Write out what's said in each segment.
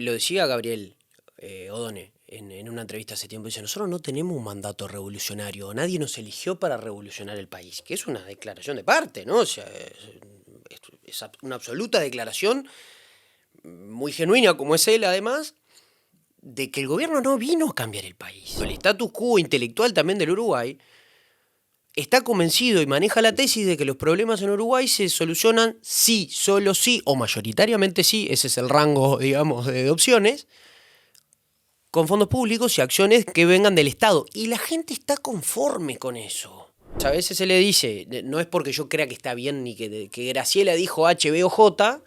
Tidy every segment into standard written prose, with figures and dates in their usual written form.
lo decía Gabriel Odone en una entrevista hace tiempo, dice, nosotros no tenemos un mandato revolucionario, nadie nos eligió para revolucionar el país, que es una declaración de parte, ¿no? O sea, es una absoluta declaración, muy genuina como es él además, de que el gobierno no vino a cambiar el país. El status quo intelectual también del Uruguay está convencido y maneja la tesis de que los problemas en Uruguay se solucionan sí, solo sí, o mayoritariamente sí, ese es el rango, digamos, de opciones, con fondos públicos y acciones que vengan del Estado. Y la gente está conforme con eso. A veces se le dice, no es porque yo crea que está bien ni que Graciela dijo H, B o J,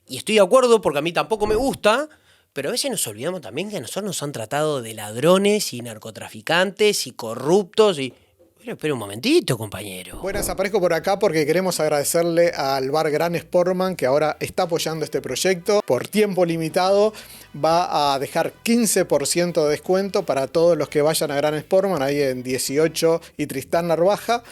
y estoy de acuerdo porque a mí tampoco me gusta, pero a veces nos olvidamos también que a nosotros nos han tratado de ladrones y narcotraficantes y corruptos y... Pero espera un momentito, compañero. Buenas, aparezco por acá porque queremos agradecerle al bar Gran Sportman que ahora está apoyando este proyecto. Por tiempo limitado va a dejar 15% de descuento para todos los que vayan a Gran Sportman, ahí en 18 y Tristán Narvaja,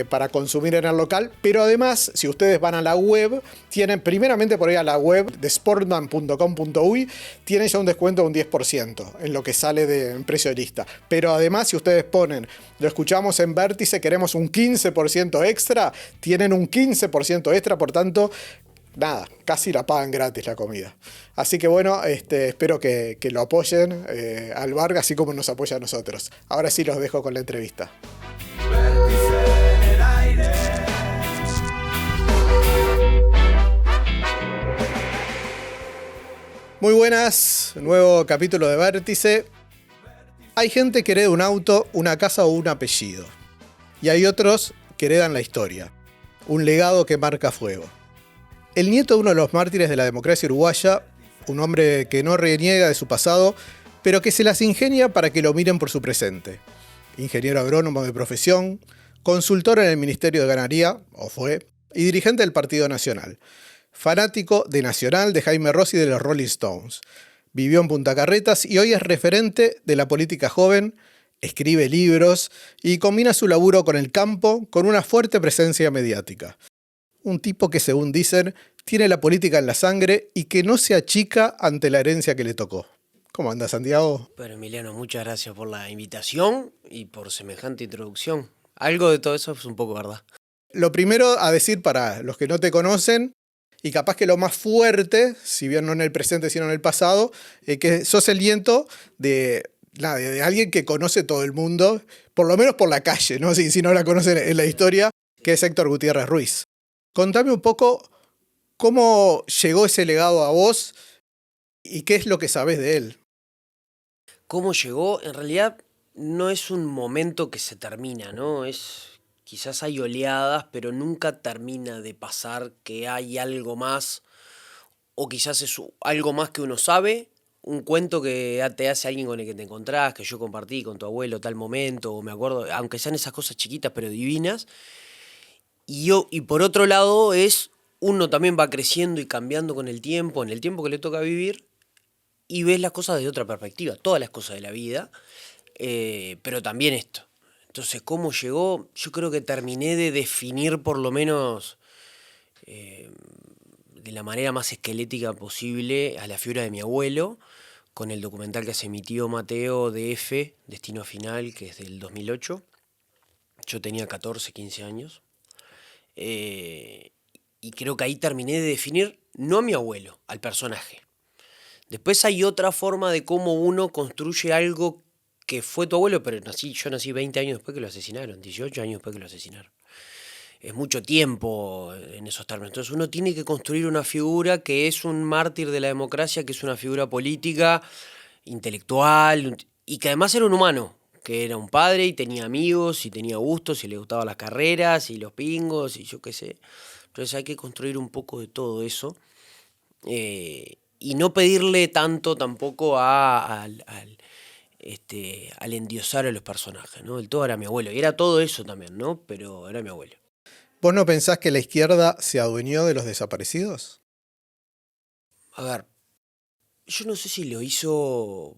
para consumir en el local. Pero además, si ustedes van a la web, tienen primeramente por ahí a la web de sportman.com.uy, tienen ya un descuento de un 10% en lo que sale en precio de lista. Pero además, si ustedes ponen, lo escuchamos en Vértice, queremos un 15% extra, tienen un 15% extra, por tanto, nada, casi la pagan gratis la comida. Así que bueno, espero que lo apoyen al bar, así como nos apoya a nosotros. Ahora sí los dejo con la entrevista. Muy buenas, nuevo capítulo de Vértice. Hay gente que hereda un auto, una casa o un apellido. Y hay otros que heredan la historia, un legado que marca fuego. El nieto de uno de los mártires de la democracia uruguaya, un hombre que no reniega de su pasado, pero que se las ingenia para que lo miren por su presente. Ingeniero agrónomo de profesión, consultor en el Ministerio de Ganadería, o fue, y dirigente del Partido Nacional. Fanático de Nacional, de Jaime Rossi y de los Rolling Stones. Vivió en Punta Carretas y hoy es referente de la política joven, escribe libros y combina su laburo con el campo con una fuerte presencia mediática. Un tipo que, según dicen, tiene la política en la sangre y que no se achica ante la herencia que le tocó. ¿Cómo anda, Santiago? Pero Emiliano, muchas gracias por la invitación y por semejante introducción. Algo de todo eso es un poco verdad. Lo primero a decir para los que no te conocen, y capaz que lo más fuerte, si bien no en el presente sino en el pasado, que sos el nieto de alguien que conoce todo el mundo, por lo menos por la calle, ¿no? Si no la conocen en la historia, que es Héctor Gutiérrez Ruiz. Contame un poco cómo llegó ese legado a vos y qué es lo que sabés de él. ¿Cómo llegó? En realidad no es un momento que se termina, ¿no? Quizás hay oleadas, pero nunca termina de pasar que hay algo más, o quizás es algo más que uno sabe, un cuento que te hace alguien con el que te encontrás, que yo compartí con tu abuelo tal momento, o me acuerdo, aunque sean esas cosas chiquitas pero divinas. Y por otro lado uno también va creciendo y cambiando con el tiempo, en el tiempo que le toca vivir, y ves las cosas desde otra perspectiva, todas las cosas de la vida, pero también esto. Entonces, ¿cómo llegó? Yo creo que terminé de definir por lo menos de la manera más esquelética posible a la figura de mi abuelo, con el documental que hace mi tío Mateo de F, Destino Final, que es del 2008. Yo tenía 14, 15 años. Y creo que ahí terminé de definir, no a mi abuelo, al personaje. Después hay otra forma de cómo uno construye algo que fue tu abuelo, pero yo nací 20 años después que lo asesinaron, 18 años después que lo asesinaron. Es mucho tiempo en esos términos. Entonces uno tiene que construir una figura que es un mártir de la democracia, que es una figura política, intelectual, y que además era un humano, que era un padre y tenía amigos y tenía gustos y le gustaban las carreras y los pingos y yo qué sé. Entonces hay que construir un poco de todo eso. Y no pedirle tanto tampoco al endiosar a los personajes, ¿no? El todo era mi abuelo. Y era todo eso también, ¿no? Pero era mi abuelo. ¿Vos no pensás que la izquierda se adueñó de los desaparecidos? A ver, yo no sé si lo hizo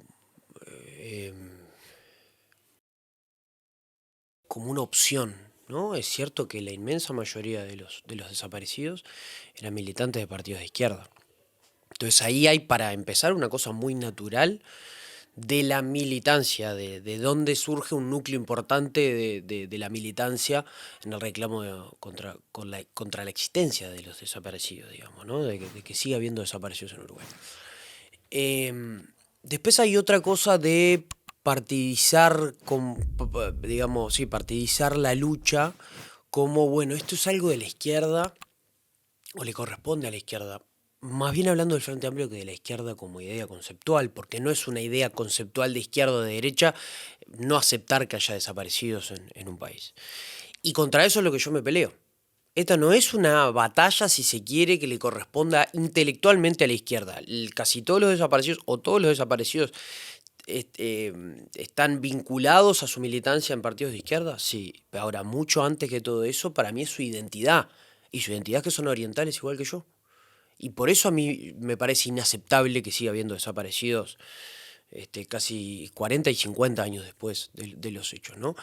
como una opción, ¿no? Es cierto que la inmensa mayoría de los desaparecidos eran militantes de partidos de izquierda. Entonces ahí hay, para empezar, una cosa muy natural de la militancia, de dónde surge un núcleo importante de la militancia en el reclamo contra la existencia de los desaparecidos, digamos, ¿no? De que siga habiendo desaparecidos en Uruguay. Después hay otra cosa de partidizar, digamos, sí, partidizar la lucha como, bueno, esto es algo de la izquierda o le corresponde a la izquierda. Más bien hablando del Frente Amplio que de la izquierda como idea conceptual, porque no es una idea conceptual de izquierda o de derecha no aceptar que haya desaparecidos en un país. Y contra eso es lo que yo me peleo. Esta no es una batalla, si se quiere, que le corresponda intelectualmente a la izquierda. Casi todos los desaparecidos o todos los desaparecidos están vinculados a su militancia en partidos de izquierda. Sí, pero ahora, mucho antes que todo eso, para mí es su identidad. Y su identidad es que son orientales igual que yo. Y por eso a mí me parece inaceptable que siga habiendo desaparecidos casi 40 y 50 años después de los hechos, ¿no?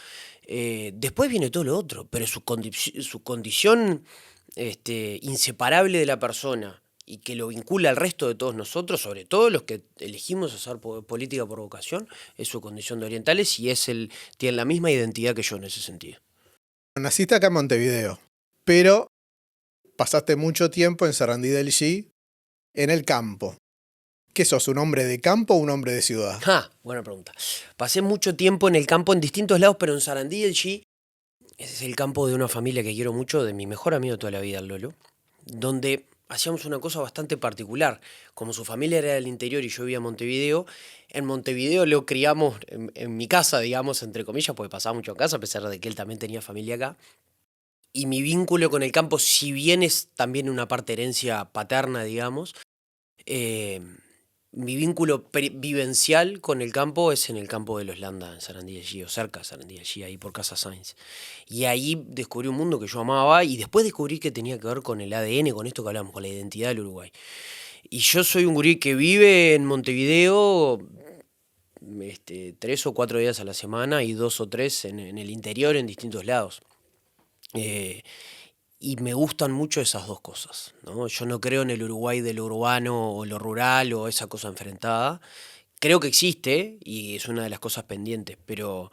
Después viene todo lo otro, pero su condición inseparable de la persona y que lo vincula al resto de todos nosotros, sobre todo los que elegimos hacer política por vocación, es su condición de orientales y tiene la misma identidad que yo en ese sentido. Naciste acá en Montevideo, pero pasaste mucho tiempo en Sarandí del G, en el campo. ¿Qué sos, un hombre de campo o un hombre de ciudad? Buena pregunta. Pasé mucho tiempo en el campo en distintos lados, pero en Sarandí del G, ese es el campo de una familia que quiero mucho, de mi mejor amigo de toda la vida, el Lolo, donde hacíamos una cosa bastante particular. Como su familia era del interior y yo vivía en Montevideo lo criamos en mi casa, digamos, entre comillas, porque pasaba mucho en casa, a pesar de que él también tenía familia acá. Y mi vínculo con el campo, si bien es también una parte herencia paterna, digamos, mi vínculo vivencial con el campo es en el campo de los Landa, en Sarandí de G, o cerca de Sarandí de G, ahí por Casa Sainz. Y ahí descubrí un mundo que yo amaba y después descubrí que tenía que ver con el ADN, con esto que hablamos, con la identidad del Uruguay. Y yo soy un gurí que vive en Montevideo 3 o 4 días a la semana y 2 o 3 en el interior, en distintos lados. Y me gustan mucho esas dos cosas, ¿no? Yo no creo en el Uruguay de lo urbano o lo rural o esa cosa enfrentada. Creo que existe y es una de las cosas pendientes, pero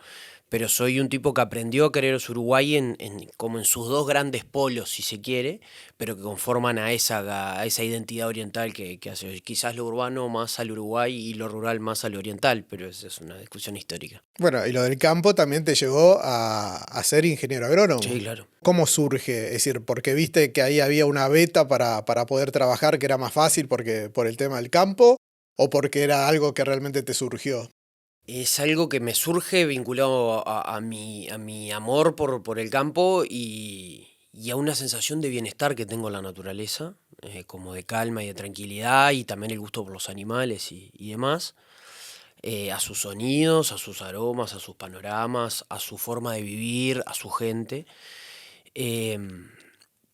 soy un tipo que aprendió a querer a su Uruguay como en sus dos grandes polos, si se quiere, pero que conforman a esa identidad oriental que hace quizás lo urbano más al Uruguay y lo rural más al oriental, pero esa es una discusión histórica. Bueno, y lo del campo también te llevó a ser ingeniero agrónomo. Sí, claro. ¿Cómo surge? Es decir, porque viste que ahí había una beta para poder trabajar que era más fácil por el tema del campo, o porque era algo que realmente te surgió. Es algo que me surge vinculado a mi amor por el campo y a una sensación de bienestar que tengo en la naturaleza, como de calma y de tranquilidad, y también el gusto por los animales y demás, a sus sonidos, a sus aromas, a sus panoramas, a su forma de vivir, a su gente.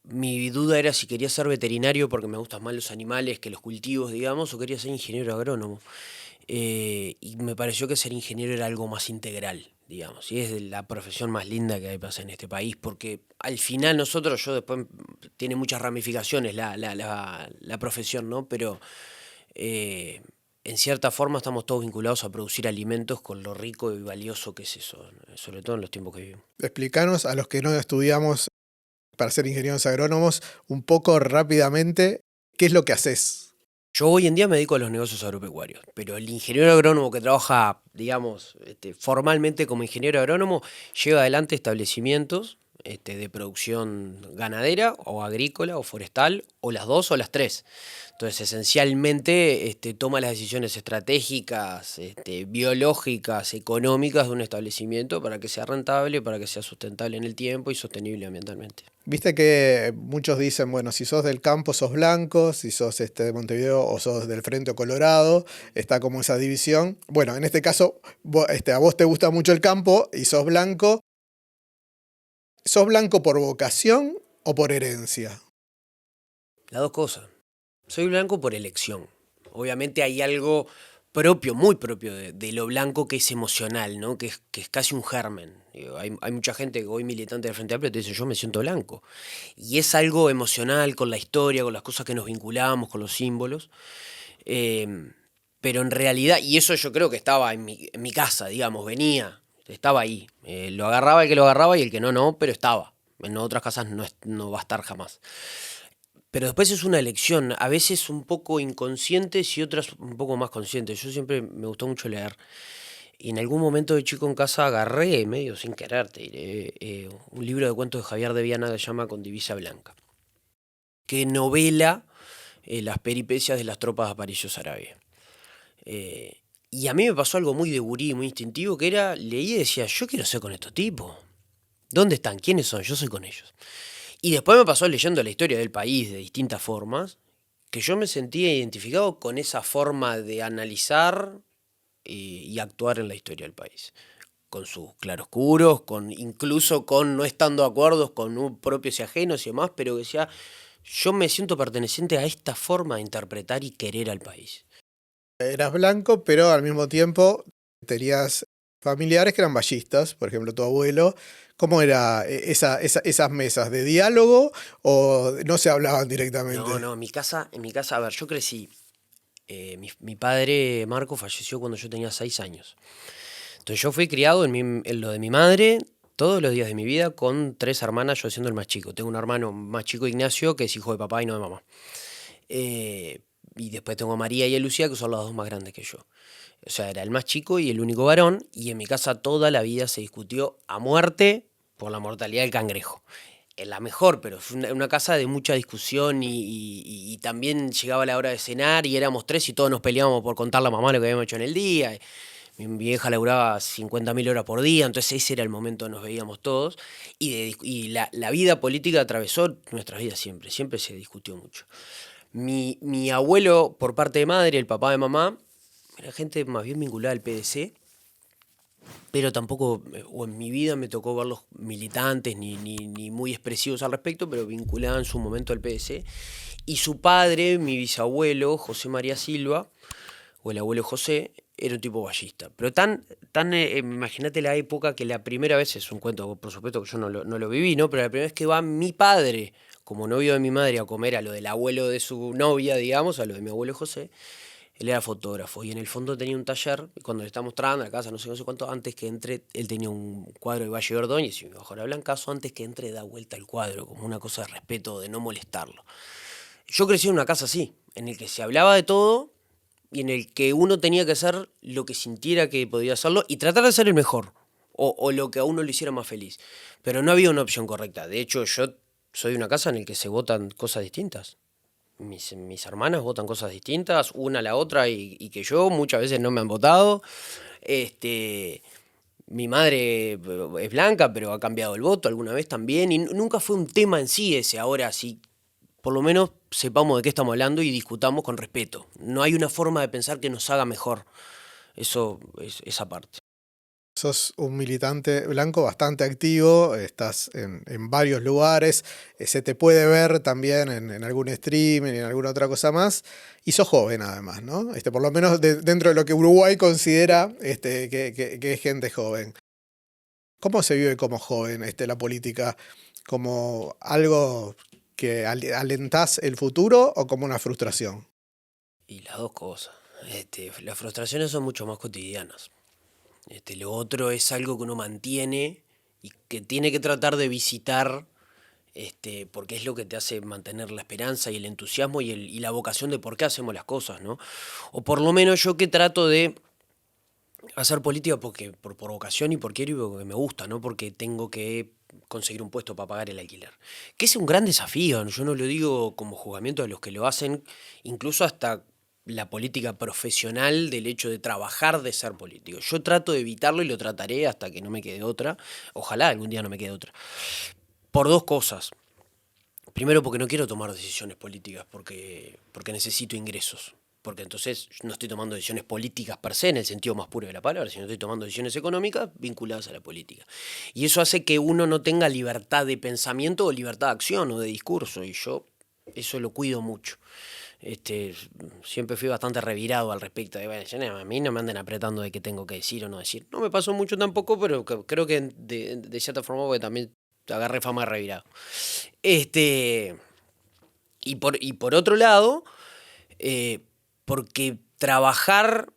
Mi duda era si quería ser veterinario porque me gustan más los animales que los cultivos, digamos, o quería ser ingeniero agrónomo. Y me pareció que ser ingeniero era algo más integral, digamos, y es la profesión más linda que hay para hacer en este país, porque al final yo después, tiene muchas ramificaciones la profesión, ¿no? Pero en cierta forma estamos todos vinculados a producir alimentos con lo rico y valioso que es eso, sobre todo en los tiempos que vivimos. Explícanos a los que no estudiamos para ser ingenieros agrónomos un poco rápidamente qué es lo que haces. Yo hoy en día me dedico a los negocios agropecuarios, pero el ingeniero agrónomo que trabaja, digamos, formalmente como ingeniero agrónomo, lleva adelante establecimientos de producción ganadera o agrícola o forestal, o las dos o las tres. Entonces, esencialmente, toma las decisiones estratégicas, biológicas, económicas de un establecimiento para que sea rentable, para que sea sustentable en el tiempo y sostenible ambientalmente. Viste que muchos dicen, bueno, si sos del campo sos blanco, si sos de Montevideo o sos del Frente o Colorado, está como esa división. Bueno, en este caso, a vos te gusta mucho el campo y sos blanco. ¿Sos blanco por vocación o por herencia? Las dos cosas. Soy blanco por elección. Obviamente hay algo propio, muy propio de lo blanco que es emocional, ¿no? Que es casi un germen. Digo, hay mucha gente que hoy militante del Frente Amplio te dice yo me siento blanco. Y es algo emocional con la historia, con las cosas que nos vinculamos, con los símbolos. Pero en realidad, y eso yo creo que estaba en mi casa, digamos, venía, estaba ahí. Lo agarraba el que lo agarraba y el que no, no, pero estaba. En otras casas no va a estar jamás. Pero después es una elección, a veces un poco inconscientes y otras un poco más conscientes. Yo siempre me gustó mucho leer. Y en algún momento de chico en casa agarré, medio sin querer, te diré, un libro de cuentos de Javier de Viana que se llama Con divisa blanca, que novela las peripecias de las tropas de Aparicio Saravia. Y a mí me pasó algo muy de gurí, muy instintivo, que era, leí y decía, yo quiero ser con estos tipos. ¿Dónde están? ¿Quiénes son? Yo soy con ellos. Y después me pasó leyendo la historia del país de distintas formas, que yo me sentía identificado con esa forma de analizar y actuar en la historia del país. Con sus claroscuros, incluso con no estando de acuerdo con propios y ajenos y demás, pero que decía, yo me siento perteneciente a esta forma de interpretar y querer al país. Eras blanco, pero al mismo tiempo tenías familiares que eran ballistas, por ejemplo, tu abuelo. ¿Cómo era esas mesas de diálogo o no se hablaban directamente? No, en mi casa, a ver, yo crecí. Mi padre, Marco, falleció cuando yo tenía 6 años. Entonces yo fui criado en lo de mi madre todos los días de mi vida con 3 hermanas, yo siendo el más chico. Tengo un hermano más chico, Ignacio, que es hijo de papá y no de mamá. Y después tengo a María y a Lucía, que son las 2 más grandes que yo. O sea, era el más chico y el único varón, y en mi casa toda la vida se discutió a muerte por la mortalidad del cangrejo. Es la mejor, pero fue una casa de mucha discusión y también llegaba la hora de cenar y éramos 3 y todos nos peleábamos por contar a la mamá lo que habíamos hecho en el día. Mi vieja laburaba 50.000 horas por día, entonces ese era el momento que nos veíamos todos. Y la vida política atravesó nuestras vidas siempre se discutió mucho. Mi abuelo, por parte de madre, el papá de mamá, era gente más bien vinculada al PDC, pero tampoco, o en mi vida me tocó verlos militantes ni muy expresivos al respecto, pero vinculaban en su momento al PDC. Y su padre, mi bisabuelo, José María Silva, o el abuelo José, era un tipo ballista. Pero imagínate la época que la primera vez, es un cuento, por supuesto que yo no lo viví, ¿no? Pero la primera vez que va mi padre, como novio de mi madre, a comer a lo del abuelo de su novia, digamos, a lo de mi abuelo José, él era fotógrafo y en el fondo tenía un taller, y cuando le está mostrando la casa, no sé cuánto, antes que entre, él tenía un cuadro de Valle Ordóñez y mi bajo la Blancazo, antes que entre da vuelta el cuadro, como una cosa de respeto, de no molestarlo. Yo crecí en una casa así, en el que se hablaba de todo y en el que uno tenía que hacer lo que sintiera que podía hacerlo y tratar de ser el mejor, o lo que a uno le hiciera más feliz. Pero no había una opción correcta. De hecho, yo soy de una casa en la que se votan cosas distintas. Mis hermanas votan cosas distintas, una a la otra, y que yo muchas veces no me han votado. Mi madre es blanca, pero ha cambiado el voto alguna vez también, y nunca fue un tema en sí ese. Ahora sí, por lo menos sepamos de qué estamos hablando y discutamos con respeto. No hay una forma de pensar que nos haga mejor. Eso es esa parte. Sos un militante blanco bastante activo, estás en varios lugares, se te puede ver también en algún stream, en alguna otra cosa más, y sos joven además, ¿no? Por lo menos dentro de lo que Uruguay considera que es gente joven. ¿Cómo se vive como joven la política? ¿Como algo que alentás el futuro o como una frustración? Y las dos cosas. Las frustraciones son mucho más cotidianas. Lo otro es algo que uno mantiene y que tiene que tratar de visitar, porque es lo que te hace mantener la esperanza y el entusiasmo y la vocación de por qué hacemos las cosas, ¿no? O por lo menos yo que trato de hacer política por vocación y porque quiero y porque me gusta, no porque tengo que conseguir un puesto para pagar el alquiler. Que es un gran desafío, ¿no? Yo no lo digo como juzgamiento de los que lo hacen, incluso hasta la política profesional del hecho de trabajar de ser político. Yo trato de evitarlo y lo trataré hasta que no me quede otra. Ojalá algún día no me quede otra. Por dos cosas. Primero, porque no quiero tomar decisiones políticas porque necesito ingresos. Porque entonces no estoy tomando decisiones políticas per se, en el sentido más puro de la palabra, sino estoy tomando decisiones económicas vinculadas a la política. Y eso hace que uno no tenga libertad de pensamiento o libertad de acción o de discurso. Y yo eso lo cuido mucho. Siempre fui bastante revirado al respecto de, bueno, a mí no me anden apretando de qué tengo que decir o no decir. No me pasó mucho tampoco, pero creo que de cierta forma porque también agarré fama de revirado. Y por otro lado, porque trabajar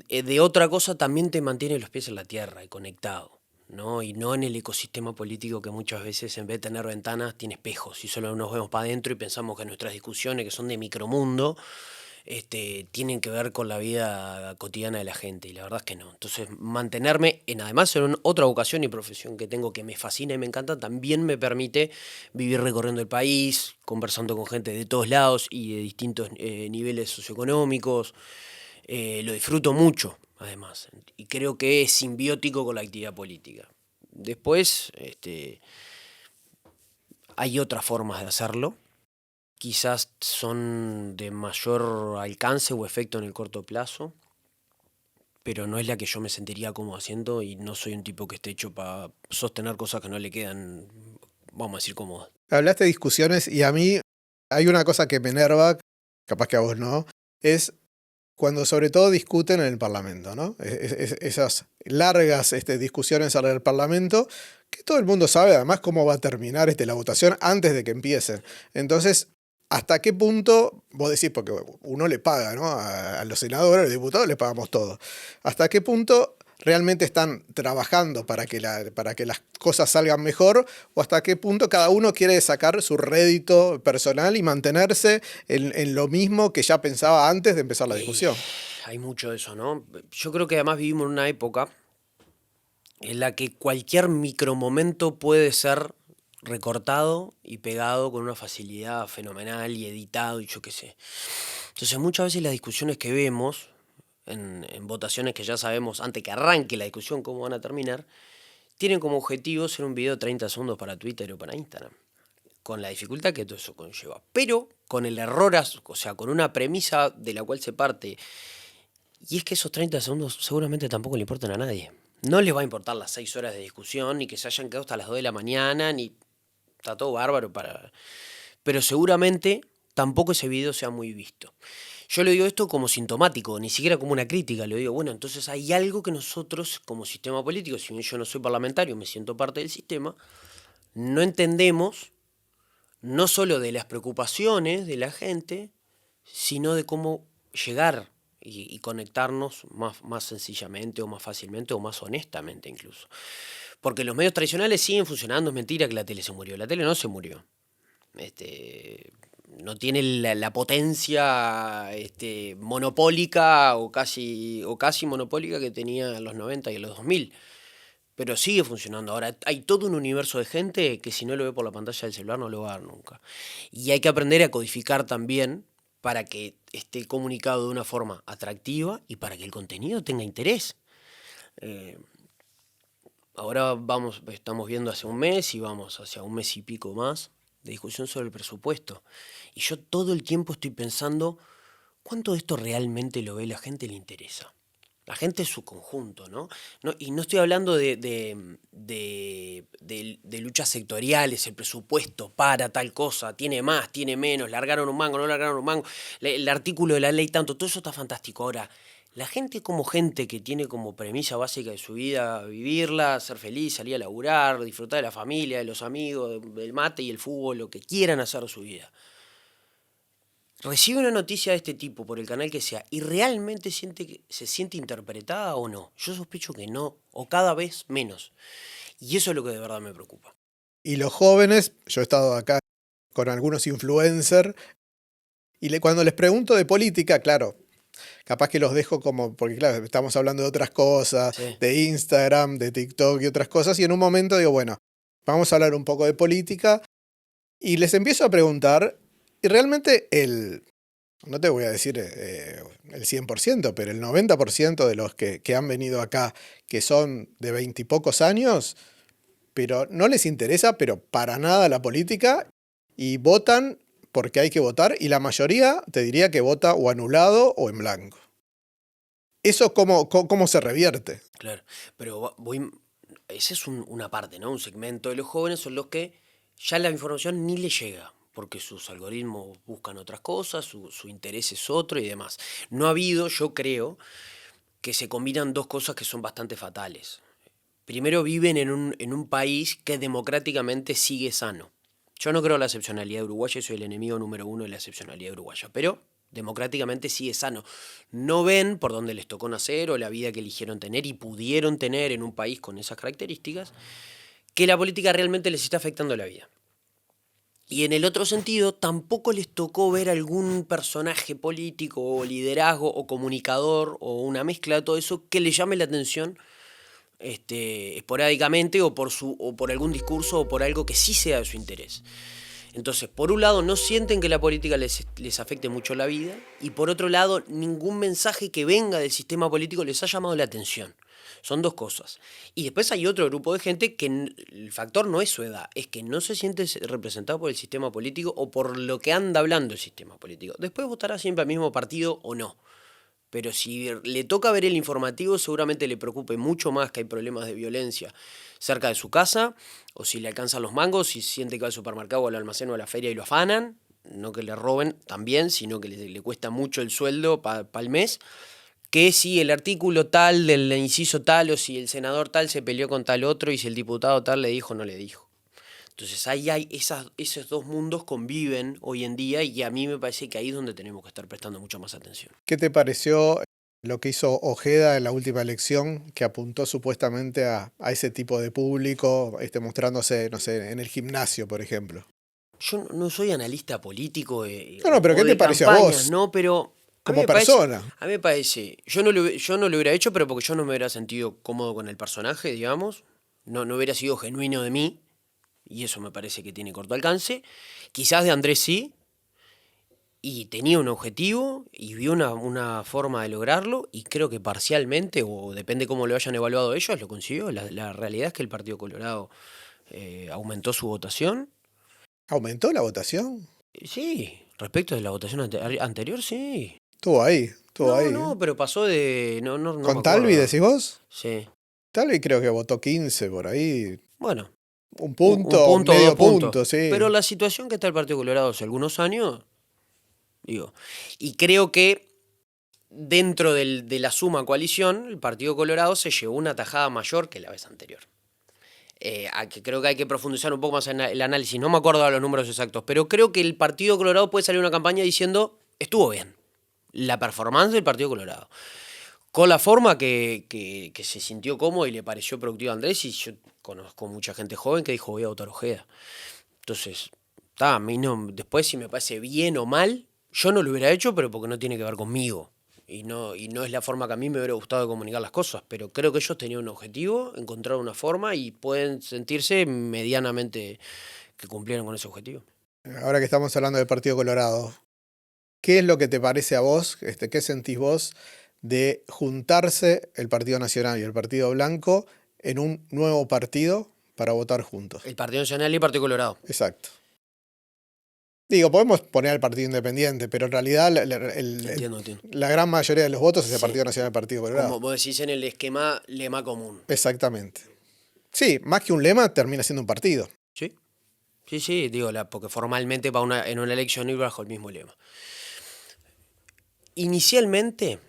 de otra cosa también te mantiene los pies en la tierra y conectado, ¿no? Y no en el ecosistema político que muchas veces en vez de tener ventanas tiene espejos y solo nos vemos para adentro y pensamos que nuestras discusiones, que son de micromundo, tienen que ver con la vida cotidiana de la gente, y la verdad es que no. Entonces, mantenerme además en otra vocación y profesión que tengo que me fascina y me encanta, también me permite vivir recorriendo el país, conversando con gente de todos lados y de distintos niveles socioeconómicos. Lo disfruto mucho, además, y creo que es simbiótico con la actividad política. Después, hay otras formas de hacerlo. Quizás son de mayor alcance o efecto en el corto plazo, pero no es la que yo me sentiría cómodo haciendo, y no soy un tipo que esté hecho para sostener cosas que no le quedan, vamos a decir, cómodas. Hablaste de discusiones y a mí hay una cosa que me enerva, capaz que a vos no, es cuando sobre todo discuten en el Parlamento, ¿no? Esas largas discusiones en el Parlamento, que todo el mundo sabe además cómo va a terminar la votación antes de que empiecen. Entonces, ¿hasta qué punto, vos decís, porque uno le paga, ¿no? A los senadores, a los diputados le pagamos todo. ¿Hasta qué punto realmente están trabajando para que las cosas salgan mejor, o hasta qué punto cada uno quiere sacar su rédito personal y mantenerse en lo mismo que ya pensaba antes de empezar la discusión? Hay mucho de eso, ¿no? Yo creo que además vivimos en una época en la que cualquier micromomento puede ser recortado y pegado con una facilidad fenomenal y editado y yo qué sé. Entonces muchas veces las discusiones que vemos en votaciones que ya sabemos antes que arranque la discusión cómo van a terminar, tienen como objetivo ser un video de 30 segundos para Twitter o para Instagram, con la dificultad que todo eso conlleva. Pero con el error, o sea, con una premisa de la cual se parte, y es que esos 30 segundos seguramente tampoco le importan a nadie. No les va a importar las 6 horas de discusión, ni que se hayan quedado hasta las 2 de la mañana, ni está todo bárbaro para... Pero seguramente tampoco ese video sea muy visto. Yo le digo esto como sintomático, ni siquiera como una crítica. Le digo, bueno, entonces hay algo que nosotros como sistema político, si bien yo no soy parlamentario, me siento parte del sistema, no entendemos no solo de las preocupaciones de la gente, sino de cómo llegar y conectarnos más sencillamente o más fácilmente o más honestamente incluso. Porque los medios tradicionales siguen funcionando, es mentira que la tele se murió. La tele no se murió. No tiene la potencia monopólica o casi monopólica que tenía en los 90 y en los 2000. Pero sigue funcionando. Ahora, hay todo un universo de gente que si no lo ve por la pantalla del celular no lo va a ver nunca. Y hay que aprender a codificar también para que esté comunicado de una forma atractiva y para que el contenido tenga interés. Eh, Ahora estamos viendo hace un mes y vamos hacia un mes y pico más de discusión sobre el presupuesto. Y yo todo el tiempo estoy pensando, ¿cuánto de esto realmente lo ve la gente y le interesa? La gente es su conjunto, ¿no? Y no estoy hablando de luchas sectoriales, el presupuesto para tal cosa, tiene más, tiene menos, largaron un mango, no largaron un mango, el artículo de la ley tanto, todo eso está fantástico. Ahora, la gente como gente que tiene como premisa básica de su vida vivirla, ser feliz, salir a laburar, disfrutar de la familia, de los amigos, del mate y el fútbol, lo que quieran hacer de su vida, recibe una noticia de este tipo por el canal que sea y realmente se siente interpretada o no. Yo sospecho que no, o cada vez menos. Y eso es lo que de verdad me preocupa. Y los jóvenes, yo he estado acá con algunos influencers, y cuando les pregunto de política, claro, capaz que los dejo como, porque claro, estamos hablando de otras cosas, Sí. de Instagram, de TikTok y otras cosas, y en un momento digo, bueno, vamos a hablar un poco de política, y les empiezo a preguntar, y realmente no te voy a decir el 100%, pero el 90% de los que han venido acá, que son de 20 y pocos años, pero no les interesa, pero para nada la política, y votan porque hay que votar, y la mayoría te diría que vota o anulado o en blanco. ¿Eso cómo se revierte? Claro, pero esa es una parte, ¿no? Un segmento de los jóvenes son los que ya la información ni les llega, porque sus algoritmos buscan otras cosas, su interés es otro y demás. No ha habido, yo creo, que se combinan dos cosas que son bastante fatales. Primero, viven en un país que democráticamente sigue sano. Yo no creo en la excepcionalidad uruguaya y soy el enemigo número uno de la excepcionalidad uruguaya, pero democráticamente sí es sano. No ven por dónde les tocó nacer o la vida que eligieron tener y pudieron tener en un país con esas características, que la política realmente les está afectando la vida. Y en el otro sentido, tampoco les tocó ver algún personaje político o liderazgo o comunicador o una mezcla de todo eso que le llame la atención esporádicamente o por algún discurso o por algo que sí sea de su interés. Entonces, por un lado, no sienten que la política les afecte mucho la vida y por otro lado, ningún mensaje que venga del sistema político les ha llamado la atención. Son dos cosas. Y después hay otro grupo de gente que el factor no es su edad, es que no se siente representado por el sistema político o por lo que anda hablando el sistema político. Después votará siempre al mismo partido o no. Pero si le toca ver el informativo, seguramente le preocupe mucho más que hay problemas de violencia cerca de su casa, o si le alcanzan los mangos, si siente que va al supermercado o al almacén o a la feria y lo afanan, no que le roben también, sino que le cuesta mucho el sueldo para el mes, que si el artículo tal del inciso tal o si el senador tal se peleó con tal otro y si el diputado tal le dijo o no le dijo. Entonces ahí hay esos dos mundos conviven hoy en día y a mí me parece que ahí es donde tenemos que estar prestando mucha más atención. ¿Qué te pareció lo que hizo Ojeda en la última elección, que apuntó supuestamente a ese tipo de público, mostrándose, no sé, en el gimnasio, por ejemplo? Yo no soy analista político No, pero ¿qué te pareció a vos? No, pero como persona. A mí me parece, yo no lo hubiera hecho, pero porque yo no me hubiera sentido cómodo con el personaje, digamos. No hubiera sido genuino de mí, y eso me parece que tiene corto alcance. Quizás de Andrés sí, y tenía un objetivo, y vio una forma de lograrlo, y creo que parcialmente, o depende cómo lo hayan evaluado ellos, lo consiguió. La realidad es que el Partido Colorado aumentó su votación. ¿Aumentó la votación? Sí, respecto de la votación anterior, sí. Estuvo ahí. No, pero pasó de... No ¿Con me Talvi acuerdo. decís vos? Sí. Talvi creo que votó 15 por ahí. Bueno, Un punto, un punto, medio 2 puntos. punto, sí. Pero la situación que está el Partido Colorado hace algunos años, digo, y creo que dentro de la suma coalición, el Partido Colorado se llevó una tajada mayor que la vez anterior. Que creo que hay que profundizar un poco más en el análisis. No me acuerdo de los números exactos, pero creo que el Partido Colorado puede salir una campaña diciendo estuvo bien la performance del Partido Colorado. Con la forma que se sintió cómodo y le pareció productivo a Andrés, y yo conozco mucha gente joven que dijo voy a votar Ojeda. Entonces, a mí no, después si me parece bien o mal, yo no lo hubiera hecho, pero porque no tiene que ver conmigo. Y no es la forma que a mí me hubiera gustado de comunicar las cosas, pero creo que ellos tenían un objetivo, encontraron una forma y pueden sentirse medianamente que cumplieron con ese objetivo. Ahora que estamos hablando del Partido Colorado, ¿qué es lo que te parece a vos, qué sentís vos de juntarse el Partido Nacional y el Partido Blanco en un nuevo partido para votar juntos? El Partido Nacional y el Partido Colorado. Exacto. Digo, podemos poner al Partido Independiente, pero en realidad Entiendo. la gran mayoría de los votos es el Sí. Partido Nacional y el Partido Colorado. Como vos decís en el esquema, lema común. Exactamente. Sí, más que un lema, termina siendo un partido. Sí. Sí, digo, porque formalmente en una elección iba bajo el mismo lema. Inicialmente,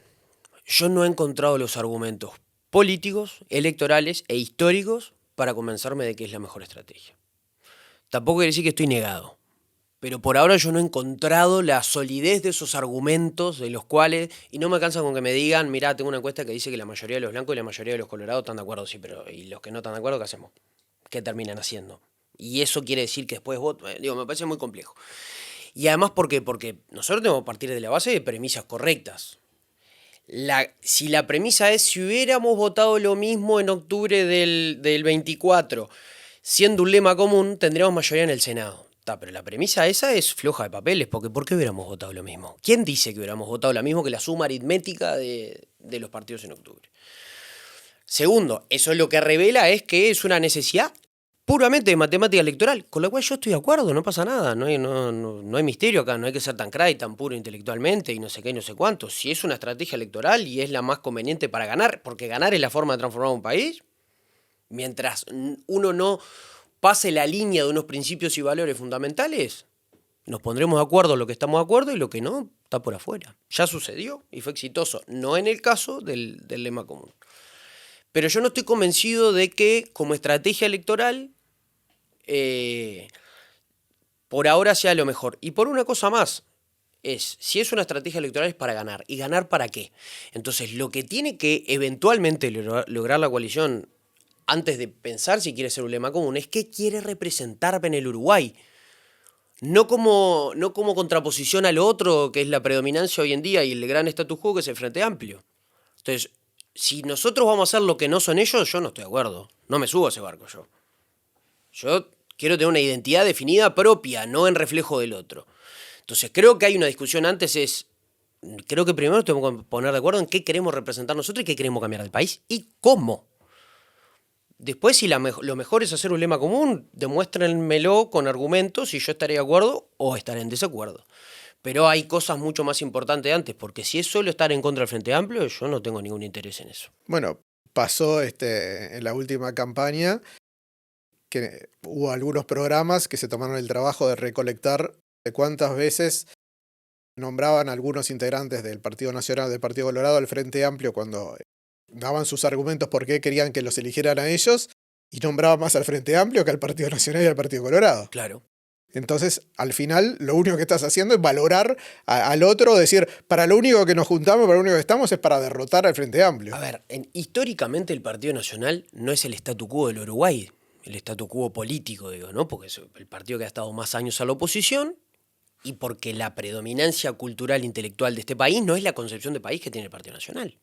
yo no he encontrado los argumentos políticos, electorales e históricos para convencerme de que es la mejor estrategia. Tampoco quiere decir que estoy negado, pero por ahora yo no he encontrado la solidez de esos argumentos de los cuales, y no me alcanza con que me digan, mirá, tengo una encuesta que dice que la mayoría de los blancos y la mayoría de los colorados están de acuerdo, sí, pero ¿y los que no están de acuerdo qué hacemos? ¿Qué terminan haciendo? Y eso quiere decir que después voto, me parece muy complejo. Y además, porque nosotros tenemos que partir de la base de premisas correctas. Si la premisa es, si hubiéramos votado lo mismo en octubre del 24, siendo un lema común, tendríamos mayoría en el Senado. Pero la premisa esa es floja de papeles, porque ¿por qué hubiéramos votado lo mismo? ¿Quién dice que hubiéramos votado lo mismo que la suma aritmética de los partidos en octubre? Segundo, eso lo que revela es que es una necesidad puramente de matemática electoral, con la cual yo estoy de acuerdo, no pasa nada, no hay misterio acá, no hay que ser tan cray, tan puro intelectualmente y no sé qué y no sé cuánto. Si es una estrategia electoral y es la más conveniente para ganar, porque ganar es la forma de transformar un país, mientras uno no pase la línea de unos principios y valores fundamentales, nos pondremos de acuerdo en lo que estamos de acuerdo y lo que no está por afuera. Ya sucedió y fue exitoso, no en el caso del lema común. Pero yo no estoy convencido de que como estrategia electoral por ahora sea lo mejor. Y por una cosa más, si es una estrategia electoral es para ganar. ¿Y ganar para qué? Entonces, lo que tiene que eventualmente lograr la coalición antes de pensar si quiere ser un lema común es qué quiere representar en el Uruguay. No como contraposición al otro, que es la predominancia hoy en día y el gran status quo que es el Frente Amplio. Entonces, si nosotros vamos a hacer lo que no son ellos, yo no estoy de acuerdo. No me subo a ese barco yo. Yo quiero tener una identidad definida propia, no en reflejo del otro. Entonces, creo que hay una discusión antes, creo que primero tenemos que poner de acuerdo en qué queremos representar nosotros y qué queremos cambiar del país y cómo. Después, si lo mejor es hacer un lema común, demuéstrenmelo con argumentos y yo estaré de acuerdo o estaré en desacuerdo. Pero hay cosas mucho más importantes antes, porque si es solo estar en contra del Frente Amplio, yo no tengo ningún interés en eso. Bueno, pasó en la última campaña que hubo algunos programas que se tomaron el trabajo de recolectar de cuántas veces nombraban a algunos integrantes del Partido Nacional, del Partido Colorado, al Frente Amplio cuando daban sus argumentos por qué querían que los eligieran a ellos y nombraban más al Frente Amplio que al Partido Nacional y al Partido Colorado. Claro. Entonces, al final, lo único que estás haciendo es valorar al otro, decir, para lo único que nos juntamos, para lo único que estamos es para derrotar al Frente Amplio. A ver, históricamente el Partido Nacional no es el statu quo del Uruguay, el statu quo político, digo, ¿no? Porque es el partido que ha estado más años a la oposición y porque la predominancia cultural e intelectual de este país no es la concepción de país que tiene el Partido Nacional.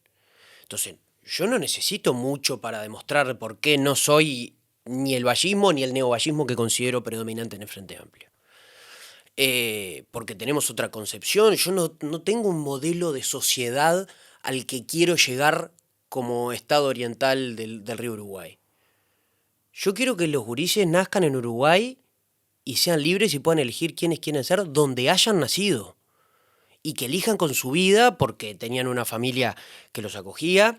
Entonces, yo no necesito mucho para demostrar por qué no soy ni el vallismo ni el neovallismo que considero predominante en el Frente Amplio. Porque tenemos otra concepción. Yo no tengo un modelo de sociedad al que quiero llegar como Estado oriental del río Uruguay. Yo quiero que los gurises nazcan en Uruguay y sean libres y puedan elegir quiénes quieren ser donde hayan nacido. Y que elijan con su vida porque tenían una familia que los acogía,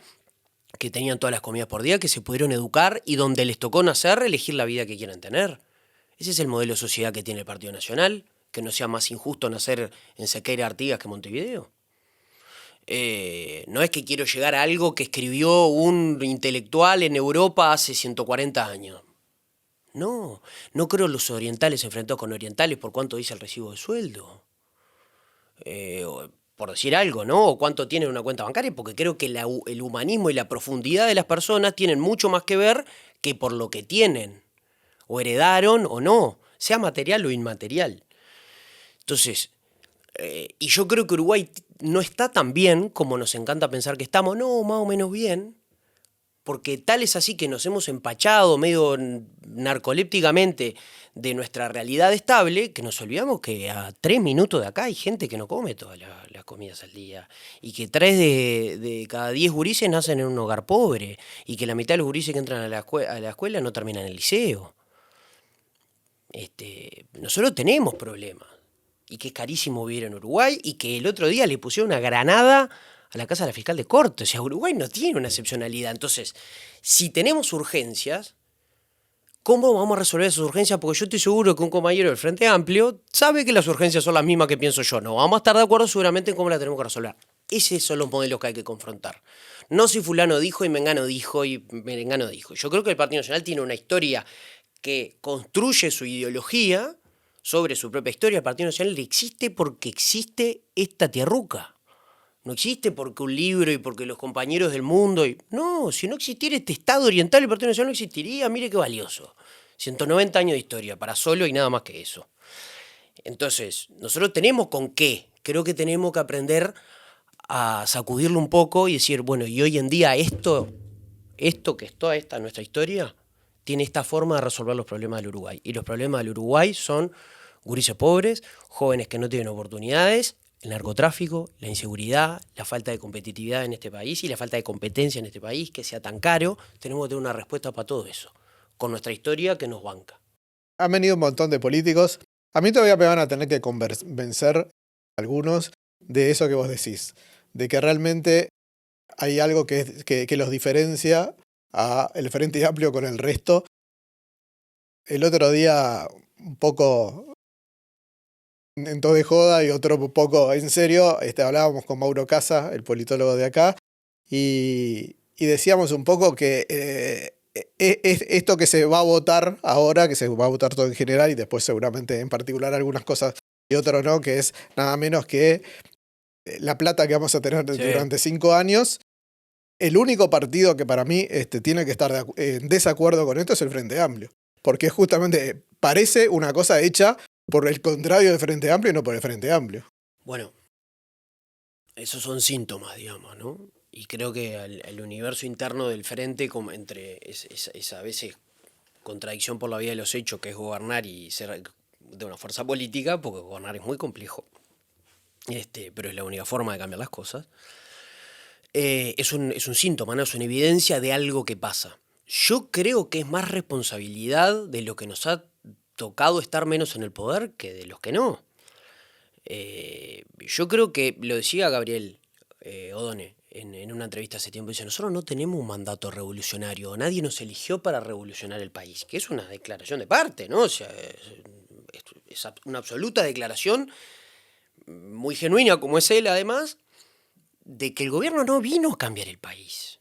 que tenían todas las comidas por día, que se pudieron educar y donde les tocó nacer, elegir la vida que quieran tener. Ese es el modelo de sociedad que tiene el Partido Nacional, que no sea más injusto nacer en Sequeira, Artigas que Montevideo. No es que quiero llegar a algo que escribió un intelectual en Europa hace 140 años. No creo los orientales enfrentados con orientales por cuánto dice el recibo de sueldo. Por decir algo, ¿no? O cuánto tienen una cuenta bancaria, porque creo que el humanismo y la profundidad de las personas tienen mucho más que ver que por lo que tienen, o heredaron o no, sea material o inmaterial. Entonces, y yo creo que Uruguay no está tan bien como nos encanta pensar que estamos, no, más o menos bien, porque tal es así que nos hemos empachado medio narcolépticamente de nuestra realidad estable, que nos olvidamos que a 3 minutos de acá hay gente que no come todas las comidas al día, y que 3 de cada 10 gurises nacen en un hogar pobre, y que la mitad de los gurises que entran a la escuela no terminan en el liceo. Nosotros tenemos problemas, y que es carísimo vivir en Uruguay, y que el otro día le pusieron una granada a la casa de la fiscal de corte. O sea, Uruguay no tiene una excepcionalidad. Entonces, si tenemos urgencias, ¿cómo vamos a resolver esas urgencias? Porque yo estoy seguro que un compañero del Frente Amplio sabe que las urgencias son las mismas que pienso yo. No vamos a estar de acuerdo seguramente en cómo las tenemos que resolver. Esos son los modelos que hay que confrontar. No si fulano dijo y mengano dijo y merengano dijo. Yo creo que el Partido Nacional tiene una historia que construye su ideología sobre su propia historia. El Partido Nacional existe porque existe esta tierruca. No existe porque un libro y porque los compañeros del mundo. No, si no existiera este Estado oriental, el Partido Nacional no existiría. Mire qué valioso. 190 años de historia, para solo y nada más que eso. Entonces, nosotros tenemos con qué. Creo que tenemos que aprender a sacudirlo un poco y decir, bueno, y hoy en día esto que es toda esta nuestra historia, tiene esta forma de resolver los problemas del Uruguay. Y los problemas del Uruguay son gurises pobres, jóvenes que no tienen oportunidades, el narcotráfico, la inseguridad, la falta de competitividad en este país y la falta de competencia en este país, que sea tan caro. Tenemos que tener una respuesta para todo eso, con nuestra historia que nos banca. Han venido un montón de políticos. A mí todavía me van a tener que convencer algunos de eso que vos decís, de que realmente hay algo que los diferencia a el Frente Amplio con el resto. El otro día, un poco en todo de joda y otro poco en serio, hablábamos con Mauro Casa, el politólogo de acá, y decíamos un poco que esto que se va a votar ahora, que se va a votar todo en general y después seguramente en particular algunas cosas y otro no, que es nada menos que la plata que vamos a tener Sí. durante 5 años. El único partido que para mí tiene que estar en desacuerdo con esto es el Frente Amplio. Porque justamente parece una cosa hecha por el contrario del Frente Amplio y no por el Frente Amplio. Bueno, esos son síntomas, digamos, ¿no? Y creo que el universo interno del frente, como entre esa a veces contradicción por la vía de los hechos, que es gobernar y ser de una fuerza política, porque gobernar es muy complejo, pero es la única forma de cambiar las cosas, es un síntoma, ¿no? Es una evidencia de algo que pasa. Yo creo que es más responsabilidad de lo que nos ha tocado estar menos en el poder que de los que no. Yo creo que lo decía Gabriel Odone en una entrevista hace tiempo, dice, nosotros no tenemos un mandato revolucionario, nadie nos eligió para revolucionar el país, que es una declaración de parte, ¿no? O sea, es una absoluta declaración, muy genuina como es él además, de que el gobierno no vino a cambiar el país.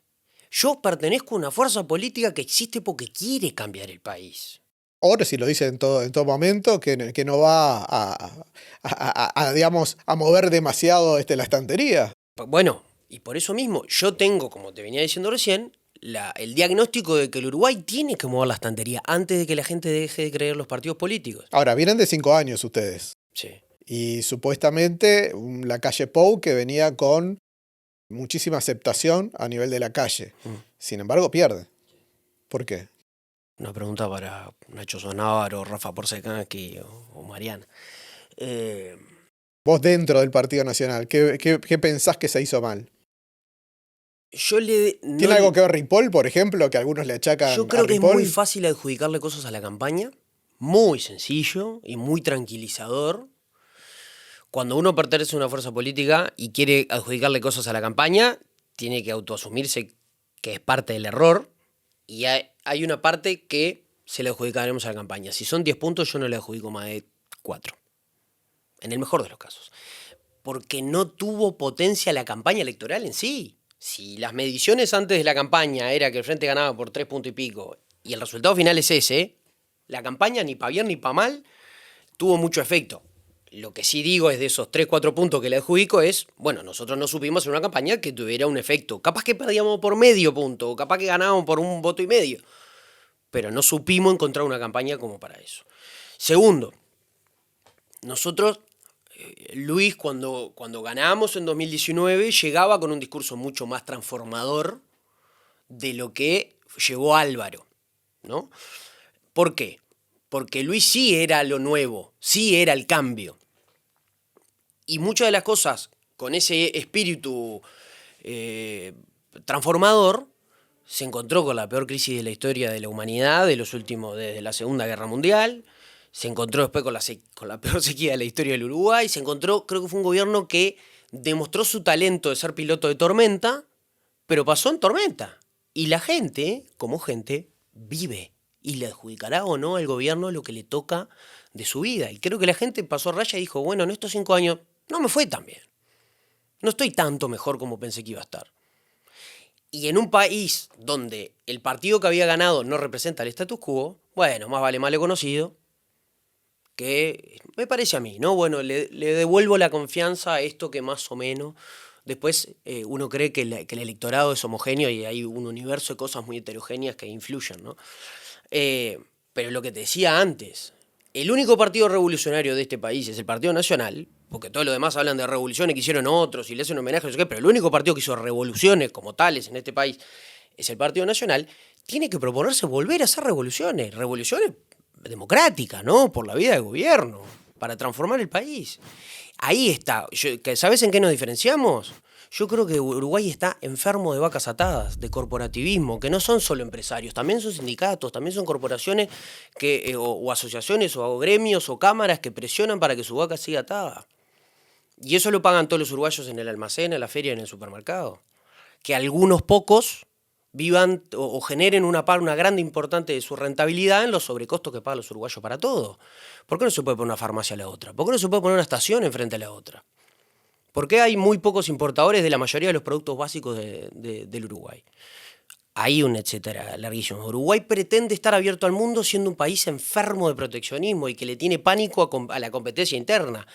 Yo pertenezco a una fuerza política que existe porque quiere cambiar el país. Ahora si lo dice en todo momento, que no va digamos, a mover demasiado la estantería. Bueno, y por eso mismo yo tengo, como te venía diciendo recién, el diagnóstico de que el Uruguay tiene que mover la estantería antes de que la gente deje de creer los partidos políticos. Ahora, vienen de 5 años ustedes. Sí. Y supuestamente la calle Pou que venía con muchísima aceptación a nivel de la calle. Sin embargo, pierde. ¿Por qué? Una pregunta para Nacho Sonávaro, Rafa Porcecaki o Mariana. Vos dentro del Partido Nacional, ¿qué pensás que se hizo mal? ¿Tiene algo que ver Ripoll, por ejemplo, que algunos le achacan a Ripoll? Yo creo que es muy fácil adjudicarle cosas a la campaña, muy sencillo y muy tranquilizador. Cuando uno pertenece a una fuerza política y quiere adjudicarle cosas a la campaña, tiene que autoasumirse que es parte del error y hay una parte que se le adjudicaremos a la campaña. Si son 10 puntos, yo no le adjudico más de 4. En el mejor de los casos. Porque no tuvo potencia la campaña electoral en sí. Si las mediciones antes de la campaña era que el Frente ganaba por 3 puntos y pico y el resultado final es ese, la campaña ni para bien ni para mal tuvo mucho efecto. Lo que sí digo es de esos 3-4 puntos que le adjudico es, bueno, nosotros no supimos hacer una campaña que tuviera un efecto. Capaz que perdíamos por medio punto, o capaz que ganábamos por 1,5 votos, pero no supimos encontrar una campaña como para eso. Segundo, nosotros, Luis, cuando ganamos en 2019, llegaba con un discurso mucho más transformador de lo que llevó Álvaro, ¿no? ¿Por qué? Porque Luis sí era lo nuevo, sí era el cambio. Y muchas de las cosas con ese espíritu transformador se encontró con la peor crisis de la historia de la humanidad desde la Segunda Guerra Mundial, se encontró después con la peor sequía de la historia del Uruguay, se encontró, creo que fue un gobierno que demostró su talento de ser piloto de tormenta, pero pasó en tormenta. Y la gente, como gente, vive y le adjudicará o no al gobierno lo que le toca de su vida. Y creo que la gente pasó raya y dijo, bueno, en estos 5 años no me fue tan bien. No estoy tanto mejor como pensé que iba a estar. Y en un país donde el partido que había ganado no representa el status quo, bueno, más vale mal conocido, que me parece a mí, ¿no? Bueno, le devuelvo la confianza a esto que más o menos. Después uno cree que el electorado es homogéneo y hay un universo de cosas muy heterogéneas que influyen, ¿no? Pero lo que te decía antes, el único partido revolucionario de este país es el Partido Nacional, porque todos los demás hablan de revoluciones que hicieron otros y le hacen homenaje, no sé qué, pero el único partido que hizo revoluciones como tales en este país es el Partido Nacional, tiene que proponerse volver a hacer revoluciones democráticas, ¿no? Por la vida del gobierno, para transformar el país. Ahí está. ¿Sabes en qué nos diferenciamos? Yo creo que Uruguay está enfermo de vacas atadas, de corporativismo, que no son solo empresarios, también son sindicatos, también son corporaciones o asociaciones o gremios o cámaras que presionan para que su vaca siga atada. Y eso lo pagan todos los uruguayos en el almacén, en la feria, en el supermercado. Que algunos pocos vivan o generen una grande importante de su rentabilidad en los sobrecostos que pagan los uruguayos para todo. ¿Por qué no se puede poner una farmacia a la otra? ¿Por qué no se puede poner una estación enfrente a la otra? ¿Por qué hay muy pocos importadores de la mayoría de los productos básicos del Uruguay? Hay un etcétera larguísimo. Uruguay pretende estar abierto al mundo siendo un país enfermo de proteccionismo y que le tiene pánico a la competencia interna.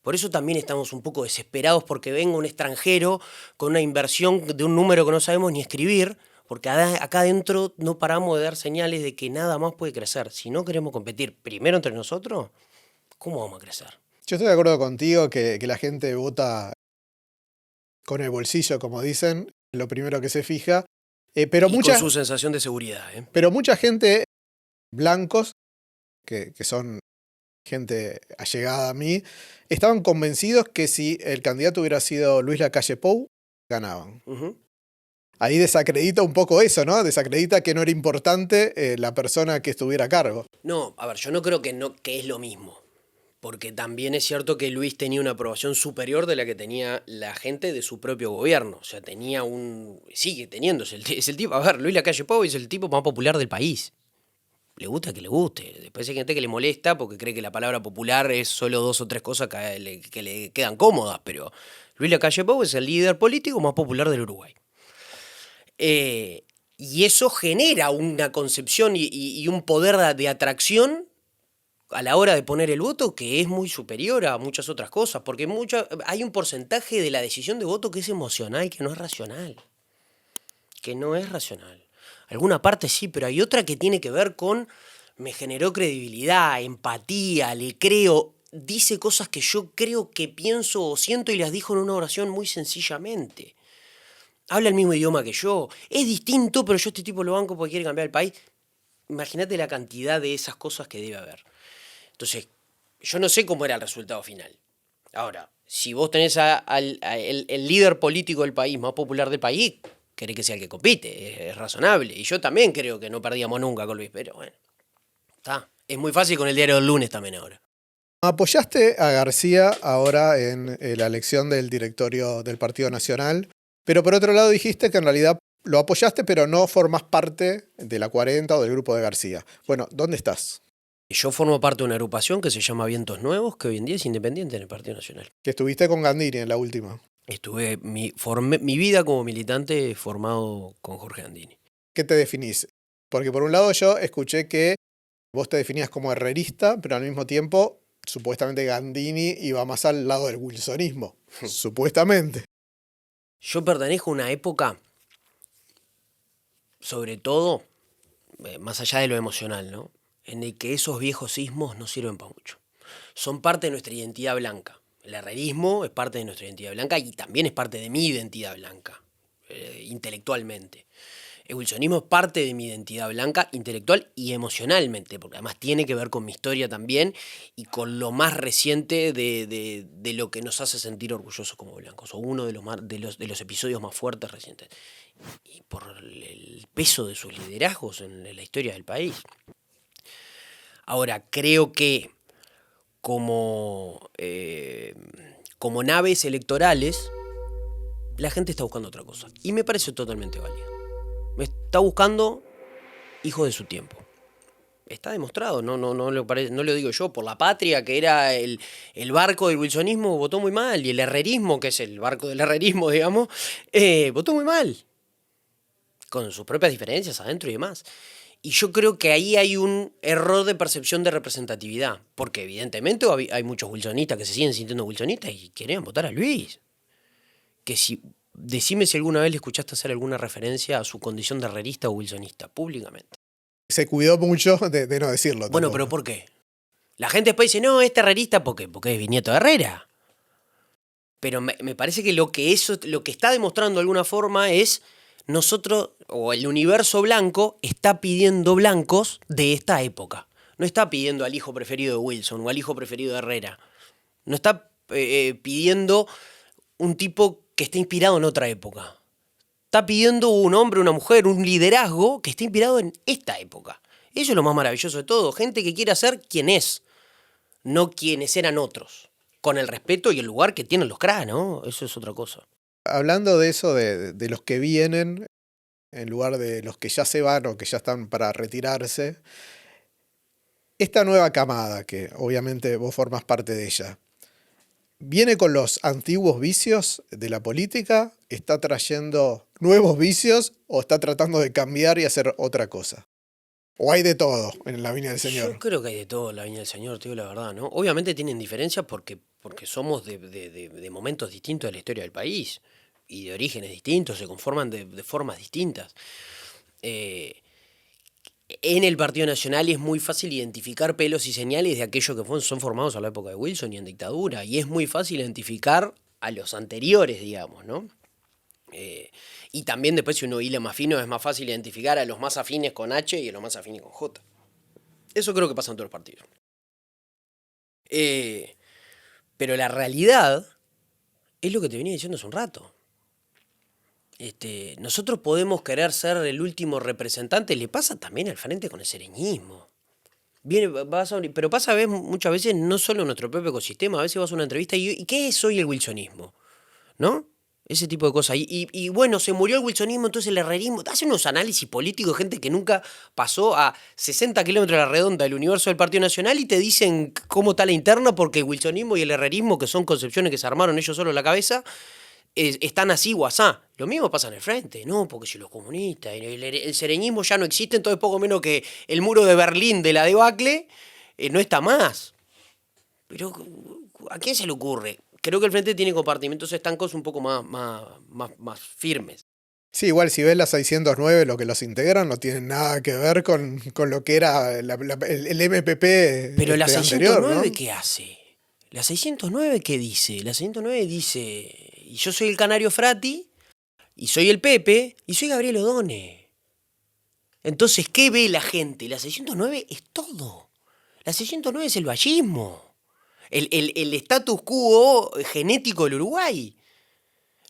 Por eso también estamos un poco desesperados porque venga un extranjero con una inversión de un número que no sabemos ni escribir, porque acá adentro no paramos de dar señales de que nada más puede crecer. Si no queremos competir primero entre nosotros, ¿cómo vamos a crecer? Yo estoy de acuerdo contigo que la gente vota con el bolsillo, como dicen, lo primero que se fija. Pero, Y con su sensación de seguridad. pero mucha gente, blancos, que son gente allegada a mí, estaban convencidos que si el candidato hubiera sido Luis Lacalle Pou, ganaban. Ujú. Ahí desacredita un poco eso, ¿no? Desacredita que no era importante la persona que estuviera a cargo. No, a ver, yo no creo que es lo mismo. Porque también es cierto que Luis tenía una aprobación superior de la que tenía la gente de su propio gobierno. O sea, tenía un... Sigue teniendo. Es el tipo... A ver, Luis Lacalle Pou es el tipo más popular del país. Le gusta que le guste. Después hay gente que le molesta porque cree que la palabra popular es solo 2 o 3 cosas que le quedan cómodas. Pero Luis Lacalle Pou es el líder político más popular del Uruguay. Y eso genera una concepción y un poder de atracción a la hora de poner el voto que es muy superior a muchas otras cosas, porque hay un porcentaje de la decisión de voto que es emocional, que no es racional. Que no es racional. Alguna parte sí, pero hay otra que tiene que ver con me generó credibilidad, empatía, le creo, dice cosas que yo creo que pienso o siento y las dijo en una oración muy sencillamente. Habla el mismo idioma que yo, es distinto, pero yo este tipo lo banco porque quiere cambiar el país. Imagínate la cantidad de esas cosas que debe haber. Entonces, yo no sé cómo era el resultado final. Ahora, si vos tenés el líder político del país, más popular del país, querés que sea el que compite, es razonable. Y yo también creo que no perdíamos nunca con Luis, pero bueno, está. Es muy fácil con el diario del lunes también ahora. Apoyaste a García ahora en la elección del directorio del Partido Nacional, pero por otro lado dijiste que en realidad lo apoyaste, pero no formás parte de la 40 o del grupo de García. Bueno, ¿dónde estás? Yo formo parte de una agrupación que se llama Vientos Nuevos, que hoy en día es independiente en el Partido Nacional. Que estuviste con Gandini en la última. Formé mi vida como militante formado con Jorge Gandini. ¿Qué te definís? Porque por un lado yo escuché que vos te definías como herrerista, pero al mismo tiempo, supuestamente Gandini iba más al lado del wilsonismo. Supuestamente. Yo pertenezco a una época, sobre todo, más allá de lo emocional, ¿no? En el que esos viejos sismos no sirven para mucho. Son parte de nuestra identidad blanca. El herrerismo es parte de nuestra identidad blanca y también es parte de mi identidad blanca, intelectualmente. El wilsonismo es parte de mi identidad blanca intelectual y emocionalmente, porque además tiene que ver con mi historia también y con lo más reciente de lo que nos hace sentir orgullosos como blancos, o uno de los episodios más fuertes recientes. Y por el peso de sus liderazgos en la historia del país. Ahora, creo que como naves electorales, la gente está buscando otra cosa. Y me parece totalmente válida. Está buscando hijos de su tiempo. Está demostrado, no lo digo yo. Por la Patria, que era el barco del wilsonismo, votó muy mal. Y el herrerismo, que es el barco del herrerismo, digamos, votó muy mal. Con sus propias diferencias adentro y demás. Y yo creo que ahí hay un error de percepción de representatividad. Porque evidentemente hay muchos wilsonistas que se siguen sintiendo wilsonistas y quieren votar a Luis. Decime si alguna vez le escuchaste hacer alguna referencia a su condición de herrerista o wilsonista, públicamente. Se cuidó mucho de no decirlo. Bueno, tampoco. pero ¿por qué? La gente después dice, no, es herrerista porque es bisnieto de Herrera. Pero me parece que lo que está demostrando de alguna forma es nosotros, o el universo blanco, está pidiendo blancos de esta época. No está pidiendo al hijo preferido de Wilson o al hijo preferido de Herrera. No está pidiendo un tipo que está inspirado en otra época. Está pidiendo un hombre, una mujer, un liderazgo que esté inspirado en esta época. Eso es lo más maravilloso de todo. Gente que quiere ser quien es, no quienes eran otros. Con el respeto y el lugar que tienen los CRA, ¿no? Eso es otra cosa. Hablando de eso, de los que vienen, en lugar de los que ya se van o que ya están para retirarse, esta nueva camada, que obviamente vos formás parte de ella, ¿viene con los antiguos vicios de la política? ¿Está trayendo nuevos vicios o está tratando de cambiar y hacer otra cosa? ¿O hay de todo en la Viña del Yo Señor? creo que hay de todo en la Viña del Señor, te digo la verdad, ¿no? Obviamente tienen diferencias porque somos de momentos distintos de la historia del país y de orígenes distintos, se conforman de formas distintas. Eh, en el Partido Nacional es muy fácil identificar pelos y señales de aquellos que son formados a la época de Wilson y en dictadura, y es muy fácil identificar a los anteriores, digamos, ¿no? Y también después, si uno hila más fino, es más fácil identificar a los más afines con H y a los más afines con J. Eso creo que pasa en todos los partidos. Eh, pero la realidad es lo que te venía diciendo hace un rato. Nosotros podemos querer ser el último representante, le pasa también al frente con el sereñismo. Pero pasa muchas veces no solo en nuestro propio ecosistema, a veces vas a una entrevista ¿y qué es hoy el wilsonismo? ¿No? Ese tipo de cosas. Y bueno, se murió el wilsonismo, entonces el herrerismo. Hace unos análisis políticos, gente que nunca pasó a 60 kilómetros a la redonda del universo del Partido Nacional y te dicen cómo está la interna porque el wilsonismo y el herrerismo, que son concepciones que se armaron ellos solos en la cabeza, están así o asá. Lo mismo pasa en el frente, ¿no? Porque si los comunistas, el sereñismo ya no existe, entonces poco menos que el muro de Berlín de la debacle no está más. Pero ¿a quién se le ocurre? Creo que el frente tiene compartimentos estancos un poco más firmes. Sí, igual si ves la 609, lo que los integran no tiene nada que ver con lo que era el MPP Pero la anterior, 609, ¿no? ¿qué hace? La 609, ¿qué dice? La 609 dice, y yo soy el Canario Frati, y soy el Pepe, y soy Gabriel Odone. Entonces, ¿qué ve la gente? La 609 es todo. La 609 es el vallismo. El status quo genético del Uruguay.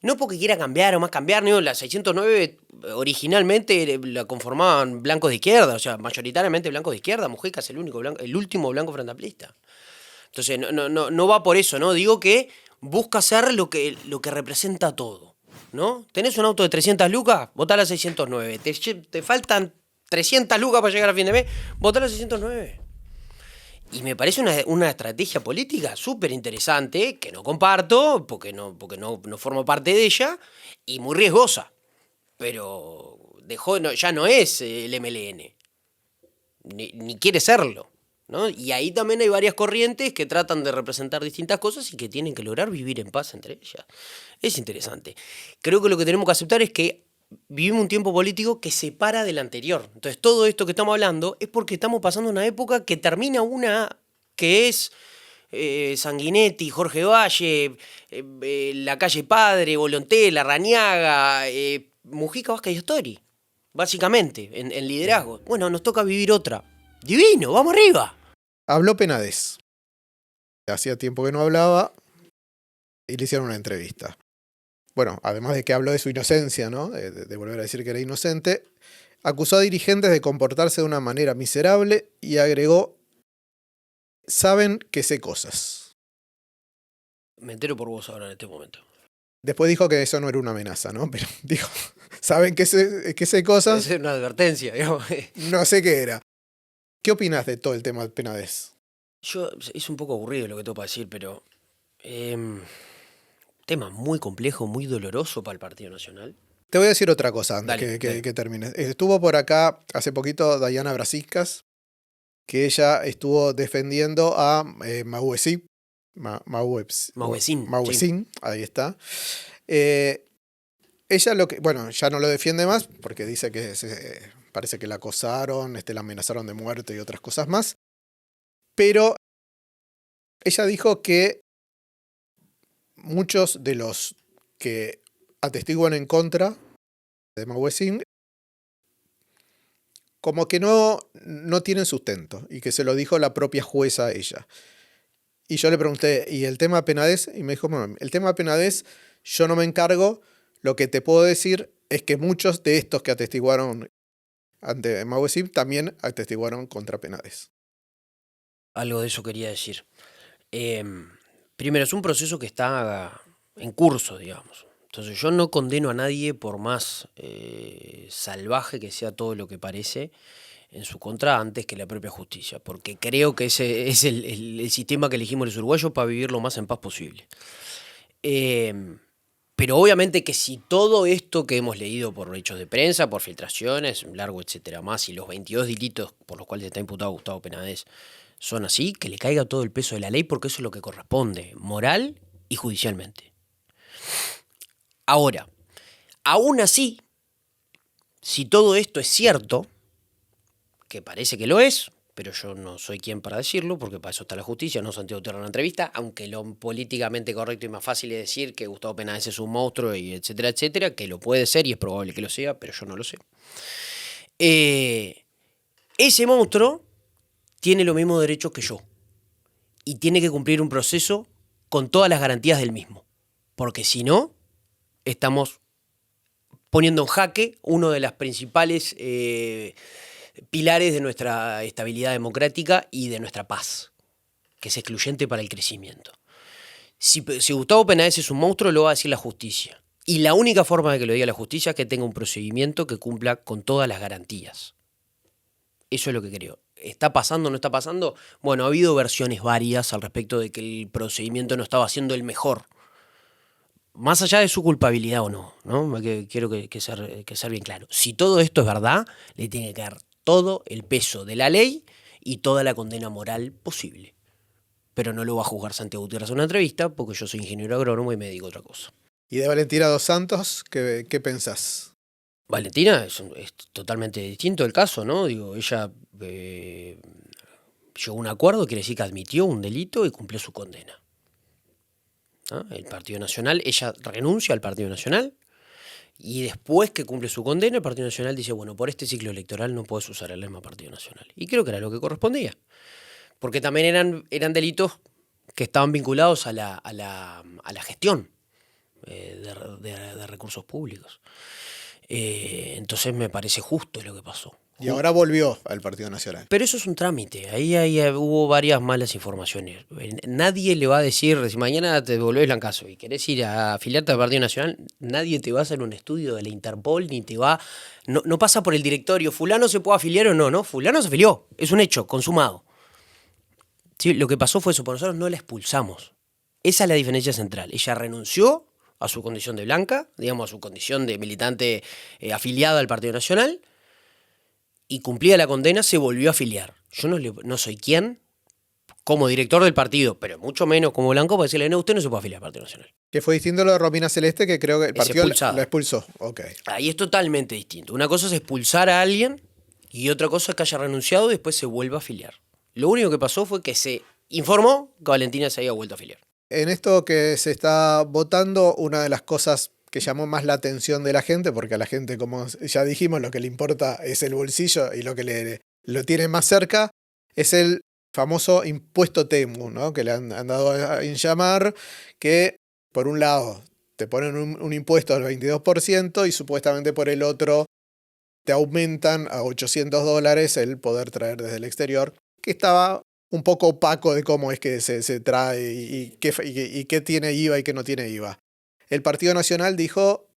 No porque quiera cambiar o más cambiar, no, la 609 originalmente la conformaban blancos de izquierda, o sea, mayoritariamente blancos de izquierda. Mujica es el último blanco frente amplista. Entonces, no va por eso, ¿no? Digo que busca ser lo que representa todo, ¿no? ¿Tenés un auto de 300 lucas? Votá la 609. ¿Te faltan 300 lucas para llegar a fin de mes? Votá la 609. Y me parece una estrategia política súper interesante, que no comparto, porque no formo parte de ella, y muy riesgosa. Pero ya no es el MLN, ni quiere serlo, ¿no? Y ahí también hay varias corrientes que tratan de representar distintas cosas y que tienen que lograr vivir en paz entre ellas. Es interesante. Creo que lo que tenemos que aceptar es que vivimos un tiempo político que se para del anterior. Entonces, todo esto que estamos hablando es porque estamos pasando una época que termina una que es Sanguinetti, Jorge Valle, la calle Padre, Volonté, Larrañaga, Mujica, Vázquez y Astori, básicamente, en liderazgo. Bueno, nos toca vivir otra. Divino, vamos arriba. Habló Penades. Hacía tiempo que no hablaba y le hicieron una entrevista. Bueno, además de que habló de su inocencia, ¿no? De volver a decir que era inocente, acusó a dirigentes de comportarse de una manera miserable y agregó: saben que sé cosas. Me entero por vos ahora en este momento. Después dijo que eso no era una amenaza, ¿no? Pero dijo, saben que sé cosas. Es una advertencia, digamos. No sé qué era. ¿Qué opinas de todo el tema de Penades? Es un poco aburrido lo que tengo para decir, pero tema muy complejo, muy doloroso para el Partido Nacional. Te voy a decir otra cosa antes Dale. que termines. Estuvo por acá hace poquito Dayana Brasicas, que ella estuvo defendiendo a Mauesí. Mauesín, ahí está. Ella ya no lo defiende más porque dice que parece que la acosaron, la amenazaron de muerte y otras cosas más. Pero ella dijo que muchos de los que atestiguan en contra de Mauesín como que no tienen sustento y que se lo dijo la propia jueza a ella. Y yo le pregunté, ¿y el tema Penades? Y me dijo, bueno, el tema Penades yo no me encargo, lo que te puedo decir es que muchos de estos que atestiguaron ante Mauesín también atestiguaron contra Penades. Algo de eso quería decir. Primero, es un proceso que está en curso, digamos. Entonces yo no condeno a nadie por más salvaje que sea todo lo que parece en su contra antes que la propia justicia, porque creo que ese es el sistema que elegimos los uruguayos para vivir lo más en paz posible. Pero obviamente que si todo esto que hemos leído por hechos de prensa, por filtraciones, largo etcétera más, y los 22 delitos por los cuales está imputado Gustavo Penades son así, que le caiga todo el peso de la ley, porque eso es lo que corresponde, moral y judicialmente. Ahora, aún así, si todo esto es cierto, que parece que lo es, pero yo no soy quien para decirlo, porque para eso está la justicia, no Santiago Terra en la entrevista, aunque lo políticamente correcto y más fácil es decir que Gustavo Penades es un monstruo, y etcétera, etcétera, que lo puede ser y es probable que lo sea, pero yo no lo sé. Ese monstruo tiene los mismos derechos que yo y tiene que cumplir un proceso con todas las garantías del mismo, porque si no, estamos poniendo en jaque uno de los principales pilares de nuestra estabilidad democrática y de nuestra paz, que es excluyente para el crecimiento. Si Gustavo Penades es un monstruo, lo va a decir la justicia. Y la única forma de que lo diga la justicia es que tenga un procedimiento que cumpla con todas las garantías. Eso es lo que creo. ¿Está pasando o no está pasando? Bueno, ha habido versiones varias al respecto de que el procedimiento no estaba siendo el mejor. Más allá de su culpabilidad o no, ¿no? Quiero que ser bien claro. Si todo esto es verdad, le tiene que dar todo el peso de la ley y toda la condena moral posible. Pero no lo va a juzgar Santiago Gutiérrez en una entrevista, porque yo soy ingeniero agrónomo y me dedico a otra cosa. ¿Y de Valentina Dos Santos, qué pensás? Valentina es totalmente distinto el caso, ¿no? Digo, ella llegó a un acuerdo, quiere decir que admitió un delito y cumplió su condena, ¿no? El Partido Nacional, ella renuncia al Partido Nacional y después que cumple su condena, el Partido Nacional dice, bueno, por este ciclo electoral no puedes usar el lema Partido Nacional. Y creo que era lo que correspondía, porque también eran delitos que estaban vinculados a la gestión de recursos públicos. Entonces me parece justo lo que pasó. Y ahora volvió al Partido Nacional. Pero eso es un trámite, ahí hubo varias malas informaciones. Nadie le va a decir, si mañana te volvés Blancazo y querés ir a afiliarte al Partido Nacional, nadie te va a hacer un estudio de la Interpol, ni te va... No pasa por el directorio, fulano se puede afiliar o no, ¿no? Fulano se afilió, es un hecho, consumado. Sí, lo que pasó fue eso, por nosotros no la expulsamos. Esa es la diferencia central. Ella renunció a su condición de blanca, digamos, a su condición de militante afiliada al Partido Nacional, y cumplida la condena se volvió a afiliar. Yo no soy quien, como director del partido, pero mucho menos como blanco, para decirle, no, usted no se puede afiliar al Partido Nacional. Que fue distinto a lo de Romina Celeste, que creo que el partido la expulsó. Okay. Ahí es totalmente distinto. Una cosa es expulsar a alguien y otra cosa es que haya renunciado y después se vuelva a afiliar. Lo único que pasó fue que se informó que Valentina se había vuelto a afiliar. En esto que se está votando, una de las cosas que llamó más la atención de la gente, porque a la gente, como ya dijimos, lo que le importa es el bolsillo y lo que lo tiene más cerca, es el famoso impuesto Temu, ¿no? Que le han dado en llamar, que por un lado te ponen un impuesto del 22% y supuestamente por el otro te aumentan a $800 el poder traer desde el exterior, que estaba un poco opaco de cómo es que se trae y qué tiene IVA y qué no tiene IVA. El Partido Nacional dijo,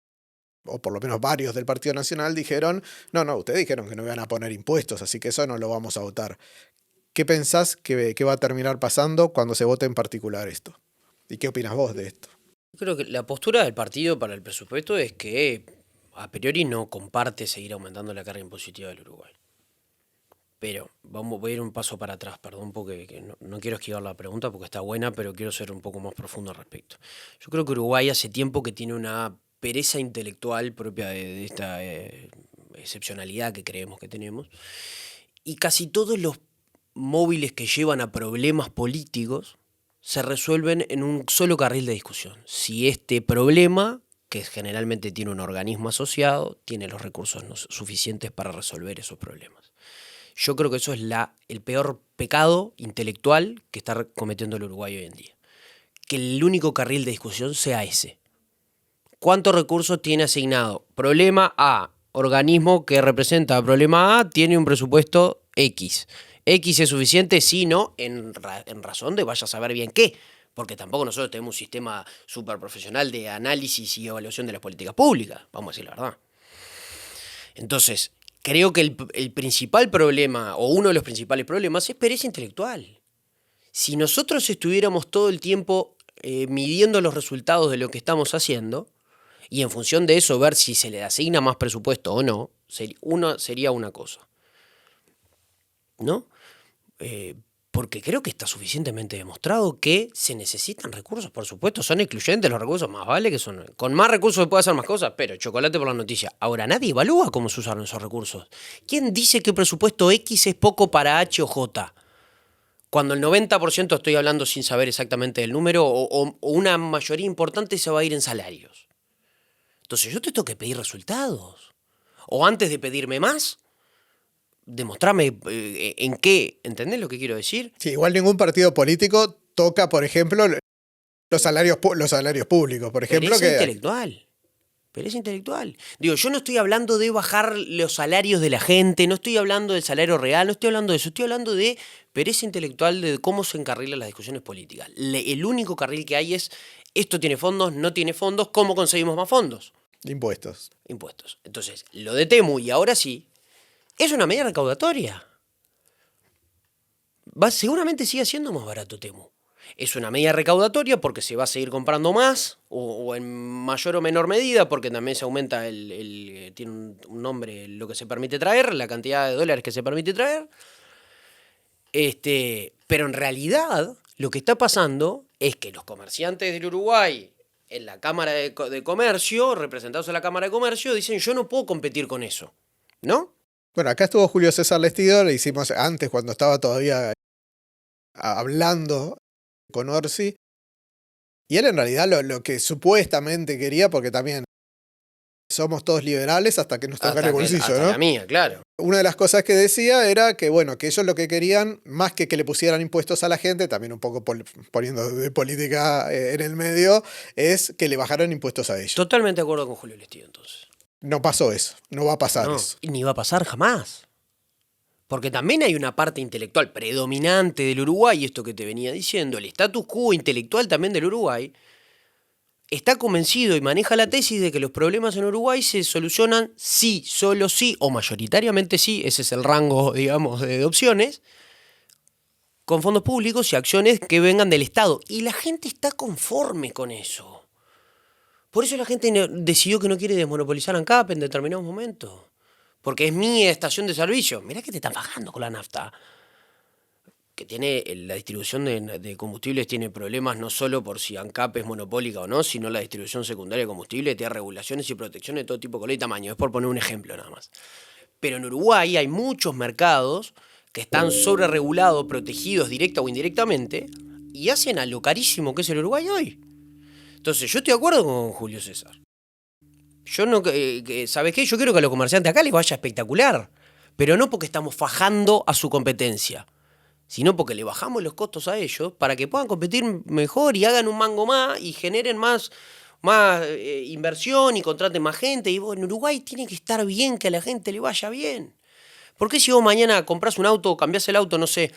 o por lo menos varios del Partido Nacional dijeron, no, ustedes dijeron que no iban a poner impuestos, así que eso no lo vamos a votar. ¿Qué pensás que va a terminar pasando cuando se vote en particular esto? ¿Y qué opinas vos de esto? Creo que la postura del partido para el presupuesto es que a priori no comparte seguir aumentando la carga impositiva del Uruguay. Pero voy a ir un paso para atrás, perdón, porque no quiero esquivar la pregunta porque está buena, pero quiero ser un poco más profundo al respecto. Yo creo que Uruguay hace tiempo que tiene una pereza intelectual propia de esta excepcionalidad que creemos que tenemos, y casi todos los móviles que llevan a problemas políticos se resuelven en un solo carril de discusión. Si este problema, que generalmente tiene un organismo asociado, tiene los recursos suficientes para resolver esos problemas. Yo creo que eso es el peor pecado intelectual que está cometiendo el Uruguay hoy en día. Que el único carril de discusión sea ese. ¿Cuántos recursos tiene asignado? Problema A. Organismo que representa problema A tiene un presupuesto X. ¿X es suficiente? Sí, no, en razón de vaya a saber bien qué. Porque tampoco nosotros tenemos un sistema súper profesional de análisis y evaluación de las políticas públicas. Vamos a decir la verdad. Entonces, creo que el principal problema, o uno de los principales problemas, es pereza intelectual. Si nosotros estuviéramos todo el tiempo midiendo los resultados de lo que estamos haciendo, Y en función de eso, ver si se le asigna más presupuesto o no, sería una cosa, ¿no? Porque creo que está suficientemente demostrado que se necesitan recursos, por supuesto, son excluyentes los recursos, más vale que son. Con más recursos se puede hacer más cosas, pero chocolate por la noticia. Ahora, nadie evalúa cómo se usaron esos recursos. ¿Quién dice que presupuesto X es poco para H o J? Cuando el 90%, estoy hablando sin saber exactamente el número, o una mayoría importante se va a ir en salarios. Entonces yo te tengo que pedir resultados. O antes de pedirme más, demostrame en qué, ¿entendés lo que quiero decir? Sí, igual ningún partido político toca, por ejemplo, los salarios públicos, por ejemplo. Pereza intelectual. Pereza intelectual. Digo, yo no estoy hablando de bajar los salarios de la gente, no estoy hablando del salario real, no estoy hablando de eso, estoy hablando de pereza intelectual, de cómo se encarrilan las discusiones políticas. El único carril que hay es, esto tiene fondos, no tiene fondos, ¿cómo conseguimos más fondos? Impuestos. Impuestos. Entonces, lo de Temu, y ahora sí, es una medida recaudatoria. Seguramente sigue siendo más barato Temu. Es una medida recaudatoria porque se va a seguir comprando más, o en mayor o menor medida, porque también se aumenta tiene un nombre, lo que se permite traer, la cantidad de dólares que se permite traer. Pero en realidad, lo que está pasando es que los comerciantes del Uruguay, en la Cámara de Comercio, representados en la Cámara de Comercio, dicen: yo no puedo competir con eso, ¿no? Bueno, acá estuvo Julio César Lestido, le hicimos antes, cuando estaba todavía hablando con Orsi, y él en realidad lo que supuestamente quería, porque también somos todos liberales hasta que nos tocan el bolsillo, hasta ¿no? la mía, claro. Una de las cosas que decía era que, bueno, que ellos lo que querían, más que le pusieran impuestos a la gente, también un poco poniendo de política en el medio, es que le bajaran impuestos a ellos. Totalmente de acuerdo con Julio Lestido, entonces. No pasó eso, no va a pasar No, eso. y ni va a pasar jamás. Porque también hay una parte intelectual predominante del Uruguay, y esto que te venía diciendo, el status quo intelectual también del Uruguay, está convencido y maneja la tesis de que los problemas en Uruguay se solucionan sí, solo sí, o mayoritariamente sí, ese es el rango, digamos, de opciones, con fondos públicos y acciones que vengan del Estado. Y la gente está conforme con eso. Por eso la gente decidió que no quiere desmonopolizar ANCAP en determinados momentos. Porque es mi estación de servicio. Mirá que te están bajando con la nafta. Que tiene la distribución de combustibles tiene problemas no solo por si ANCAP es monopólica o no, sino la distribución secundaria de combustible tiene regulaciones y protecciones de todo tipo, color y tamaño. Es por poner un ejemplo nada más. Pero en Uruguay hay muchos mercados que están sobreregulados, protegidos directa o indirectamente, y hacen a lo carísimo que es el Uruguay hoy. Entonces, yo estoy de acuerdo con Julio César. Yo no, ¿sabes qué? Yo quiero que a los comerciantes acá les vaya espectacular, pero no porque estamos fajando a su competencia, sino porque le bajamos los costos a ellos para que puedan competir mejor y hagan un mango más y generen más inversión y contraten más gente. Y en Uruguay tiene que estar bien, que a la gente le vaya bien. ¿Por qué si vos mañana comprás un auto o cambiás el auto, no sé,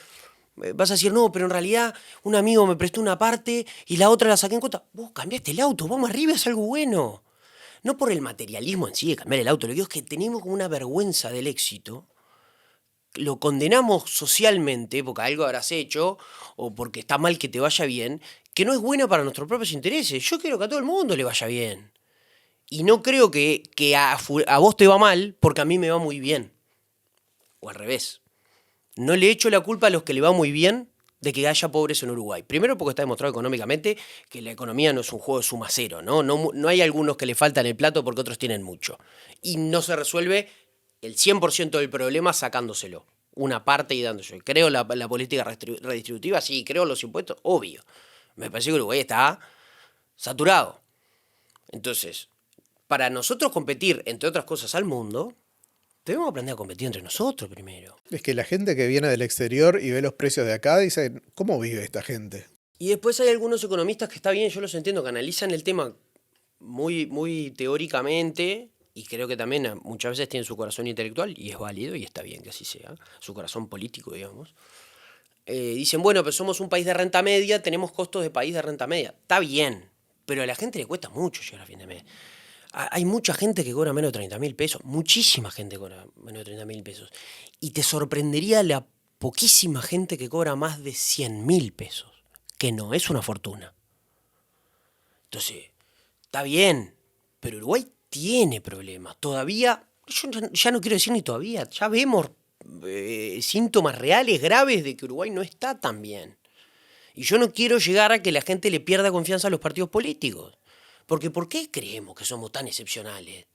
vas a decir: no, pero en realidad un amigo me prestó una parte y la otra la saqué en cuenta? Vos cambiaste el auto, vamos arriba, es algo bueno. No por el materialismo en sí de cambiar el auto, lo que digo es que tenemos como una vergüenza del éxito, lo condenamos socialmente porque algo habrás hecho o porque está mal que te vaya bien, que no es buena para nuestros propios intereses. Yo quiero que a todo el mundo le vaya bien. Y no creo que a vos te va mal porque a mí me va muy bien. O al revés. No le echo la culpa a los que le va muy bien de que haya pobres en Uruguay. Primero porque está demostrado económicamente que la economía no es un juego de suma cero, ¿no? No hay algunos que le faltan el plato porque otros tienen mucho. Y no se resuelve el 100% del problema sacándoselo. Una parte y dándose. Creo la política redistributiva, sí. Creo los impuestos, obvio. Me parece que Uruguay está saturado. Entonces, para nosotros competir, entre otras cosas, al mundo, debemos aprender a competir entre nosotros primero. Es que la gente que viene del exterior y ve los precios de acá dice: ¿cómo vive esta gente? Y después hay algunos economistas que está bien, yo los entiendo, que analizan el tema muy, muy teóricamente y creo que también muchas veces tienen su corazón intelectual y es válido y está bien que así sea, su corazón político, digamos. Dicen: bueno, pero somos un país de renta media, tenemos costos de país de renta media. Está bien, pero a la gente le cuesta mucho llegar a fin de mes. Hay mucha gente que cobra menos de 30.000 pesos, muchísima gente cobra menos de 30.000 pesos. Y te sorprendería la poquísima gente que cobra más de 100.000 pesos, que no es una fortuna. Entonces, está bien, Pero Uruguay tiene problemas. Todavía, yo ya no quiero decir ni todavía, ya vemos síntomas reales, graves de que Uruguay no está tan bien. Y yo no quiero llegar a que la gente le pierda confianza a los partidos políticos. Porque ¿por qué creemos que somos tan excepcionales?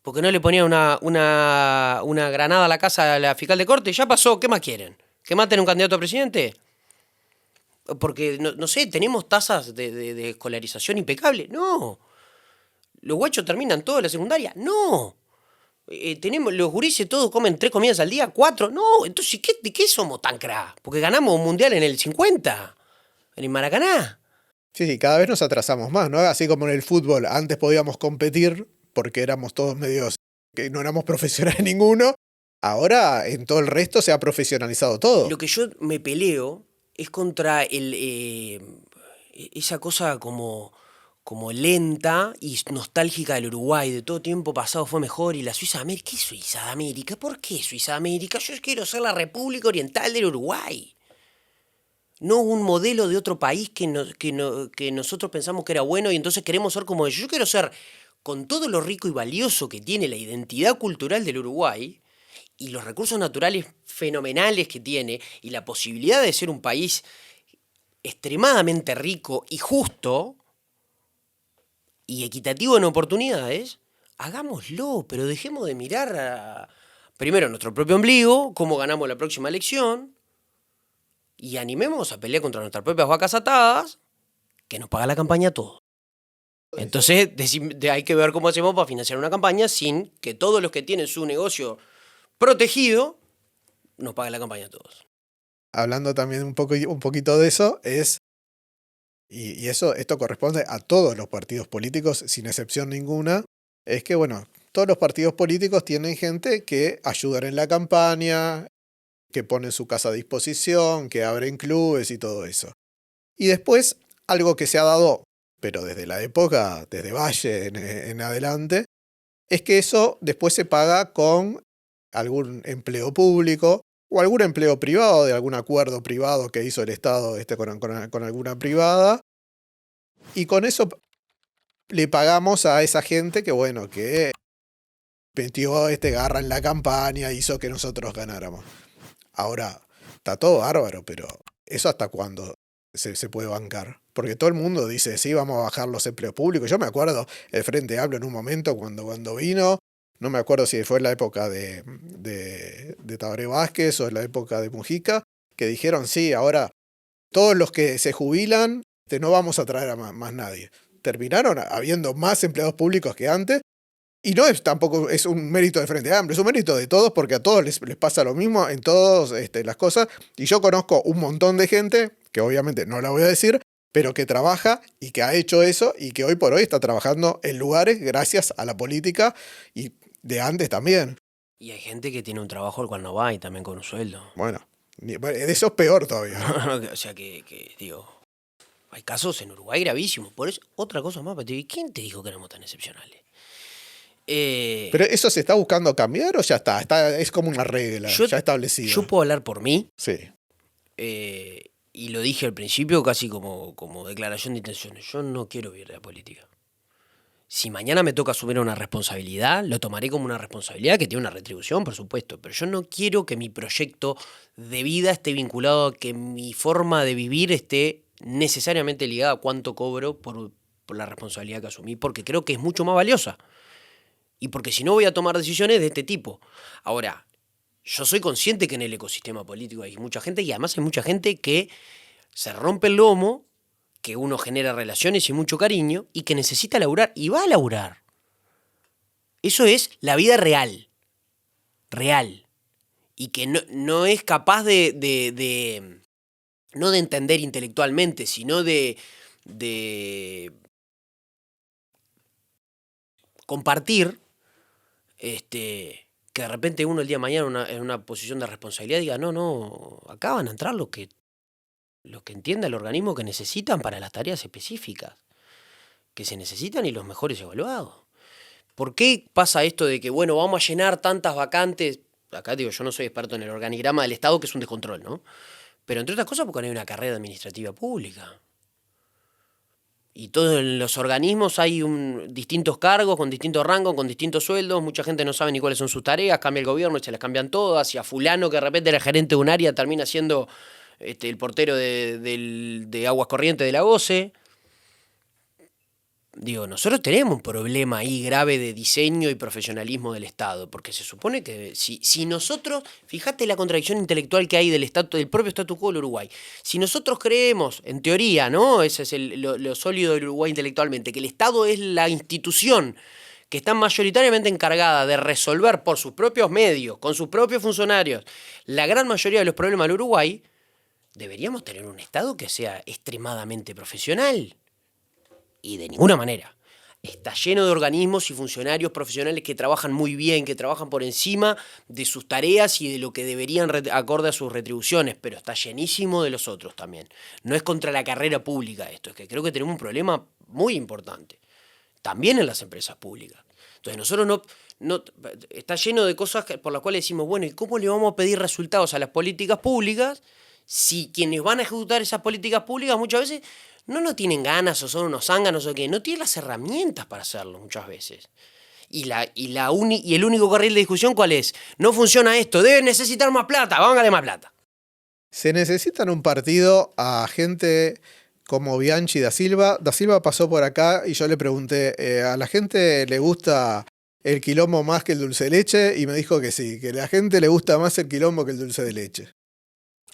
Porque no le ponían una granada a la casa a la fiscal de corte. Ya pasó, ¿qué más quieren? ¿Que maten a un candidato a presidente? Porque, no sé, tenemos tasas de escolarización impecable. No. ¿Los guachos terminan toda la secundaria? No. Tenemos, los gurises todos comen 3 comidas al día, 4. No, entonces, ¿de qué somos tan crack? Porque ganamos un mundial en el 50, en el Maracaná. Sí, cada vez nos atrasamos más, ¿no? Así como en el fútbol, antes podíamos competir porque éramos todos medios que no éramos profesionales ninguno. Ahora en todo el resto se ha profesionalizado todo. Lo que yo me peleo es contra esa cosa como lenta y nostálgica del Uruguay, de todo tiempo pasado fue mejor, y la Suiza de América. ¿Qué Suiza de América? ¿Por qué Suiza de América? Yo quiero ser la República Oriental del Uruguay. No un modelo de otro país que nosotros pensamos que era bueno y entonces queremos ser como ellos. Yo quiero ser, con todo lo rico y valioso que tiene la identidad cultural del Uruguay y los recursos naturales fenomenales que tiene y la posibilidad de ser un país extremadamente rico y justo y equitativo en oportunidades, hagámoslo, pero dejemos de mirar primero nuestro propio ombligo, cómo ganamos la próxima elección, y animemos a pelear contra nuestras propias vacas atadas, que nos paga la campaña todo. Entonces hay que ver cómo hacemos para financiar una campaña sin que todos los que tienen su negocio protegido nos paguen la campaña a todos. Hablando también un poquito de eso, esto corresponde a todos los partidos políticos, sin excepción ninguna, es que, bueno, todos los partidos políticos tienen gente que ayudan en la campaña, que ponen su casa a disposición, que abren clubes y todo eso. Y después, algo que se ha dado, pero desde la época, desde Valle en adelante, es que eso después se paga con algún empleo público o algún empleo privado, de algún acuerdo privado que hizo el Estado con alguna privada. Y con eso le pagamos a esa gente que, bueno, que metió garra en la campaña, hizo que nosotros ganáramos. Ahora, está todo bárbaro, pero ¿eso hasta cuándo se puede bancar? Porque todo el mundo dice, sí, vamos a bajar los empleos públicos. Yo me acuerdo, el Frente Amplio en un momento cuando vino, no me acuerdo si fue en la época de Tabaré Vázquez o en la época de Mujica, que dijeron, sí, ahora todos los que se jubilan, no vamos a traer a más nadie. Terminaron habiendo más empleados públicos que antes. Y no tampoco es un mérito del Frente Amplio, es un mérito de todos porque a todos les pasa lo mismo en todas las cosas. Y yo conozco un montón de gente, que obviamente no la voy a decir, pero que trabaja y que ha hecho eso y que hoy por hoy está trabajando en lugares gracias a la política y de antes también. Y hay gente que tiene un trabajo al cual no va y también con un sueldo. Bueno, de eso es peor todavía. O sea que digo, hay casos en Uruguay gravísimos. Por eso, otra cosa más, ¿quién te dijo que éramos tan excepcionales? ¿Pero eso se está buscando cambiar o ya está? Es como una regla ya establecida. Yo puedo hablar por mí. Sí. Y lo dije al principio casi como declaración de intenciones. Yo no quiero vivir de la política. Si mañana me toca asumir una responsabilidad, lo tomaré como una responsabilidad que tiene una retribución, por supuesto. Pero yo no quiero que mi proyecto de vida esté vinculado a que mi forma de vivir esté necesariamente ligada a cuánto cobro por la responsabilidad que asumí, porque creo que es mucho más valiosa. Y porque si no voy a tomar decisiones de este tipo. Ahora, yo soy consciente que en el ecosistema político hay mucha gente y además hay mucha gente que se rompe el lomo, que uno genera relaciones y mucho cariño y que necesita laburar y va a laburar. Eso es la vida real. Real. Y que no es capaz no de entender intelectualmente, sino de compartir. Que de repente uno el día de mañana en una posición de responsabilidad diga, no, acá van a entrar los que entienda el organismo que necesitan para las tareas específicas, que se necesitan y los mejores evaluados. ¿Por qué pasa esto de que, bueno, vamos a llenar tantas vacantes? Acá digo, yo no soy experto en el organigrama del Estado, que es un descontrol, ¿no? Pero entre otras cosas porque no hay una carrera administrativa pública. Y todos los organismos hay distintos cargos, con distintos rangos, con distintos sueldos. Mucha gente no sabe ni cuáles son sus tareas, cambia el gobierno y se las cambian todas. Y a fulano que de repente era gerente de un área termina siendo el portero de aguas corrientes de la OCE. Digo, nosotros tenemos un problema ahí grave de diseño y profesionalismo del Estado, porque se supone que si nosotros, fíjate la contradicción intelectual que hay del propio statu quo del Uruguay, si nosotros creemos, en teoría, ¿no? Ese es lo sólido del Uruguay intelectualmente, que el Estado es la institución que está mayoritariamente encargada de resolver por sus propios medios, con sus propios funcionarios, la gran mayoría de los problemas del Uruguay, deberíamos tener un Estado que sea extremadamente profesional. Y de ninguna manera. Está lleno de organismos y funcionarios profesionales que trabajan muy bien, que trabajan por encima de sus tareas y de lo que deberían acorde a sus retribuciones, pero está llenísimo de los otros también. No es contra la carrera pública esto, es que creo que tenemos un problema muy importante, también en las empresas públicas. Entonces nosotros no está lleno de cosas por las cuales decimos, bueno, ¿y cómo le vamos a pedir resultados a las políticas públicas si quienes van a ejecutar esas políticas públicas muchas veces no tienen ganas o son unos zánganos o qué, no tienen las herramientas para hacerlo muchas veces? Y el único carril de discusión, ¿cuál es? No funciona esto, deben necesitar más plata, vamos a darle más plata. Se necesita en un partido a gente como Bianchi da Silva. Da Silva pasó por acá y yo le pregunté, ¿a la gente le gusta el quilombo más que el dulce de leche? Y me dijo que sí, que a la gente le gusta más el quilombo que el dulce de leche.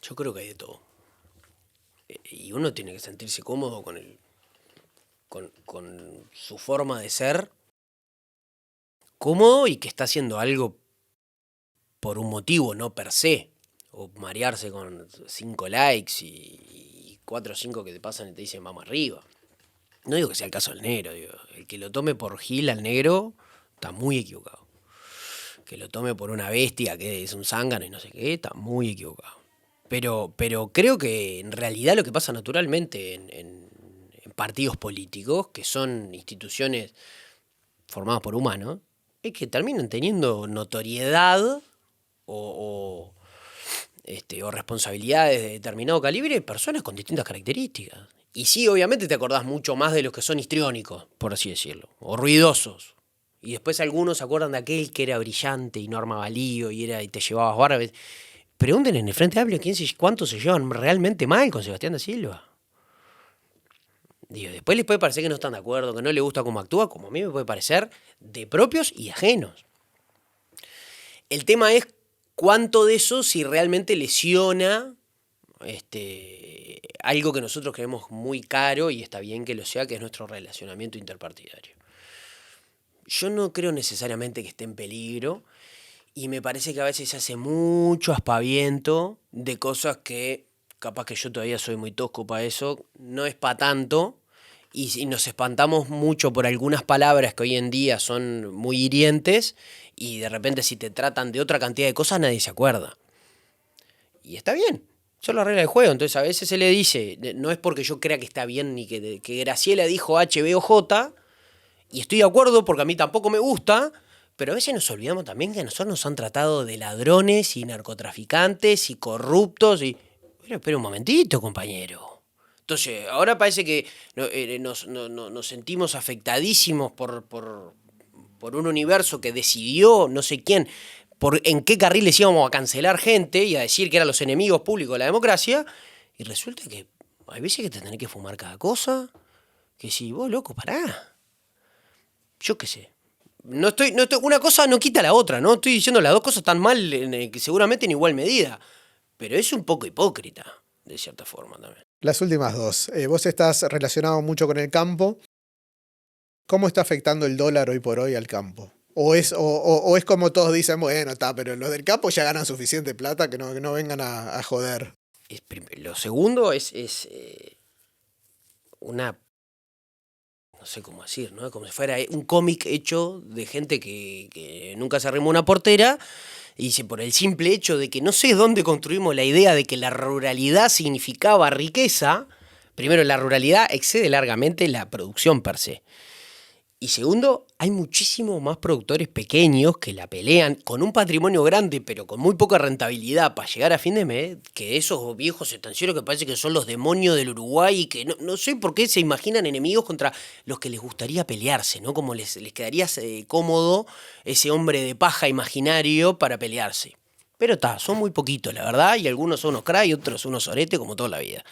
Yo creo que hay de todo. Y uno tiene que sentirse cómodo con su forma de ser, cómodo y que está haciendo algo por un motivo, no per se. O marearse con 5 likes y 4 o 5 que te pasan y te dicen vamos arriba. No digo que sea el caso del negro, digo, el que lo tome por gil al negro está muy equivocado. Que lo tome por una bestia que es un zángano y no sé qué, está muy equivocado. Pero creo que en realidad lo que pasa naturalmente en partidos políticos, que son instituciones formadas por humanos, es que terminan teniendo notoriedad o responsabilidades de determinado calibre personas con distintas características. Y sí, obviamente te acordás mucho más de los que son histriónicos, por así decirlo, o ruidosos. Y después algunos se acuerdan de aquel que era brillante y no armaba lío y te llevabas barbas. Pregunten en el Frente Amplio cuántos se llevan realmente mal con Sebastián da Silva. Digo, después les puede parecer que no están de acuerdo, que no les gusta cómo actúa, como a mí me puede parecer, de propios y ajenos. El tema es cuánto de eso si realmente lesiona algo que nosotros creemos muy caro, y está bien que lo sea, que es nuestro relacionamiento interpartidario. Yo no creo necesariamente que esté en peligro. Y me parece que a veces se hace mucho aspaviento de cosas que, capaz que yo todavía soy muy tosco para eso, no es para tanto, y nos espantamos mucho por algunas palabras que hoy en día son muy hirientes, y de repente si te tratan de otra cantidad de cosas nadie se acuerda. Y está bien, eso es la regla del juego. Entonces a veces se le dice, no es porque yo crea que está bien ni que Graciela dijo HBOJ, y estoy de acuerdo porque a mí tampoco me gusta. Pero a veces nos olvidamos también que a nosotros nos han tratado de ladrones y narcotraficantes y corruptos. Pero espera un momentito, compañero. Entonces, ahora parece que nos sentimos afectadísimos por un universo que decidió, no sé quién, en qué carriles íbamos a cancelar gente y a decir que eran los enemigos públicos de la democracia. Y resulta que hay veces que te tenés que fumar cada cosa. Que si vos, loco, pará. Yo qué sé. No estoy, una cosa no quita la otra, ¿no? Estoy diciendo las dos cosas están mal, seguramente en igual medida. Pero es un poco hipócrita, de cierta forma también. Las últimas dos. Vos estás relacionado mucho con el campo. ¿Cómo está afectando el dólar hoy por hoy al campo? ¿O es como todos dicen, bueno, está, pero los del campo ya ganan suficiente plata que no vengan a joder? Lo segundo es una... no sé cómo decir, ¿no? Como si fuera un cómic hecho de gente que nunca se arrimó una portera, y dice, por el simple hecho de que no sé dónde construimos la idea de que la ruralidad significaba riqueza. Primero, la ruralidad excede largamente la producción per se. Y segundo, hay muchísimos más productores pequeños que la pelean con un patrimonio grande, pero con muy poca rentabilidad para llegar a fin de mes, que esos viejos estancieros que parece que son los demonios del Uruguay y que no sé por qué se imaginan enemigos contra los que les gustaría pelearse, ¿no? Como les quedaría cómodo ese hombre de paja imaginario para pelearse. Pero son muy poquitos, la verdad, y algunos son unos cray y otros unos oretes, como toda la vida.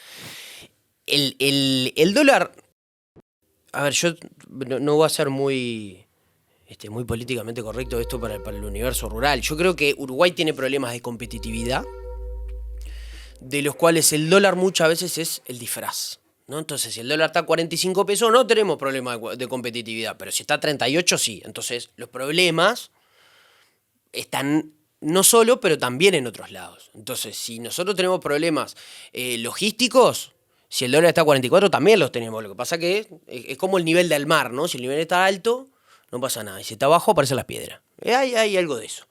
El dólar... A ver, yo no voy a ser muy políticamente correcto esto para el universo rural. Yo creo que Uruguay tiene problemas de competitividad, de los cuales el dólar muchas veces es el disfraz, ¿no? Entonces, si el dólar está a 45 pesos, no tenemos problemas de competitividad, pero si está a 38, sí. Entonces, los problemas están no solo, pero también en otros lados. Entonces, si nosotros tenemos problemas logísticos... Si el dólar está a 44, también los tenemos. Lo que pasa que es como el nivel del mar, ¿no? Si el nivel está alto, no pasa nada. Y si está bajo, aparecen las piedras. Hay algo de eso.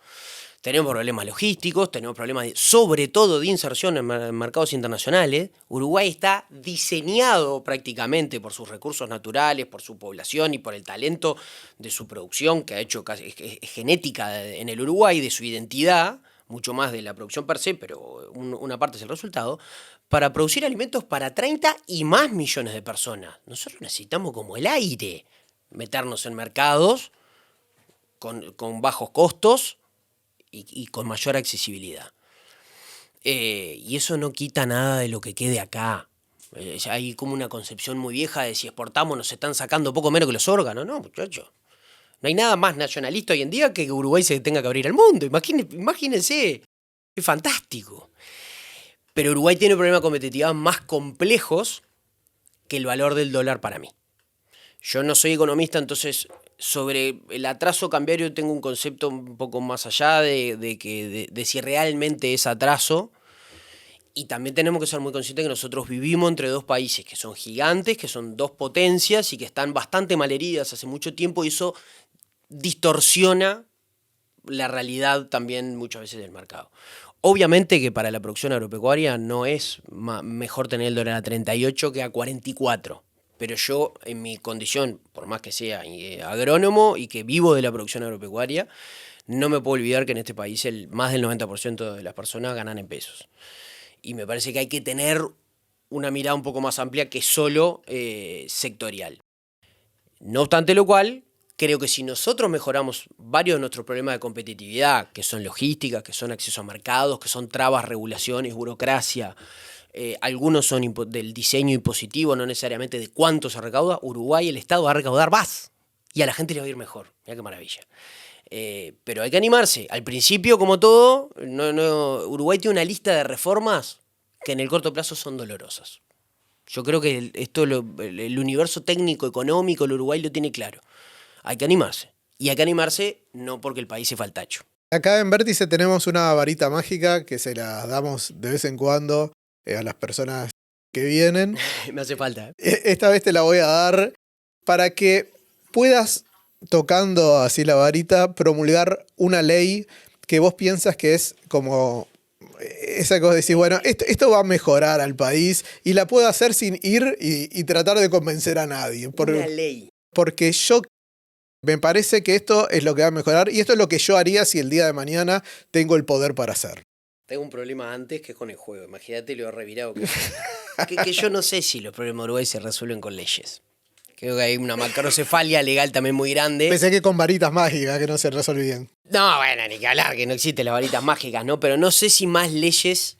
Tenemos problemas logísticos, tenemos problemas sobre todo de inserción en mercados internacionales. Uruguay está diseñado prácticamente por sus recursos naturales, por su población y por el talento de su producción, que ha hecho casi, es genética en el Uruguay, de su identidad, mucho más de la producción per se, pero una parte es el resultado, para producir alimentos para 30 y más millones de personas. Nosotros necesitamos como el aire meternos en mercados con bajos costos y con mayor accesibilidad. Y eso no quita nada de lo que quede acá. Hay como una concepción muy vieja de si exportamos nos están sacando poco menos que los órganos. No, muchachos. No hay nada más nacionalista hoy en día que Uruguay se tenga que abrir al mundo. Imagínense. Es fantástico. Pero Uruguay tiene problemas de competitividad más complejos que el valor del dólar para mí. Yo no soy economista, entonces sobre el atraso cambiario tengo un concepto un poco más allá de si realmente es atraso. Y también tenemos que ser muy conscientes que nosotros vivimos entre dos países que son gigantes, que son dos potencias y que están bastante malheridas hace mucho tiempo, y eso distorsiona la realidad también muchas veces del mercado. Obviamente que para la producción agropecuaria no es mejor tener el dólar a 38 que a 44. Pero yo, en mi condición, por más que sea agrónomo y que vivo de la producción agropecuaria, no me puedo olvidar que en este país más del 90% de las personas ganan en pesos. Y me parece que hay que tener una mirada un poco más amplia que solo sectorial. No obstante lo cual, creo que si nosotros mejoramos varios de nuestros problemas de competitividad, que son logísticas, que son acceso a mercados, que son trabas, regulaciones, burocracia, algunos son del diseño impositivo, no necesariamente de cuánto se recauda, Uruguay, el Estado va a recaudar más y a la gente le va a ir mejor. Mirá qué maravilla. Pero hay que animarse. Al principio, como todo, Uruguay tiene una lista de reformas que en el corto plazo son dolorosas. Yo creo que el universo técnico, económico, el Uruguay lo tiene claro. Hay que animarse. Y hay que animarse no porque el país se faltacho. Acá en Vértice tenemos una varita mágica que se la damos de vez en cuando a las personas que vienen. Me hace falta. Esta vez te la voy a dar para que puedas, tocando así la varita, promulgar una ley que vos piensas que es como esa cosa de decir, bueno, esto va a mejorar al país y la puedo hacer sin ir y tratar de convencer a nadie. Una ley. Porque me parece que esto es lo que va a mejorar y esto es lo que yo haría si el día de mañana tengo el poder para hacer. Tengo un problema antes que es con el juego. Imagínate lo revirado que que yo no sé si los problemas de Uruguay se resuelven con leyes. Creo que hay una macrocefalia legal también muy grande. Pensé que con varitas mágicas que no se resolvían. No, bueno, ni que hablar, que no existen las varitas mágicas, ¿no? Pero no sé si más leyes,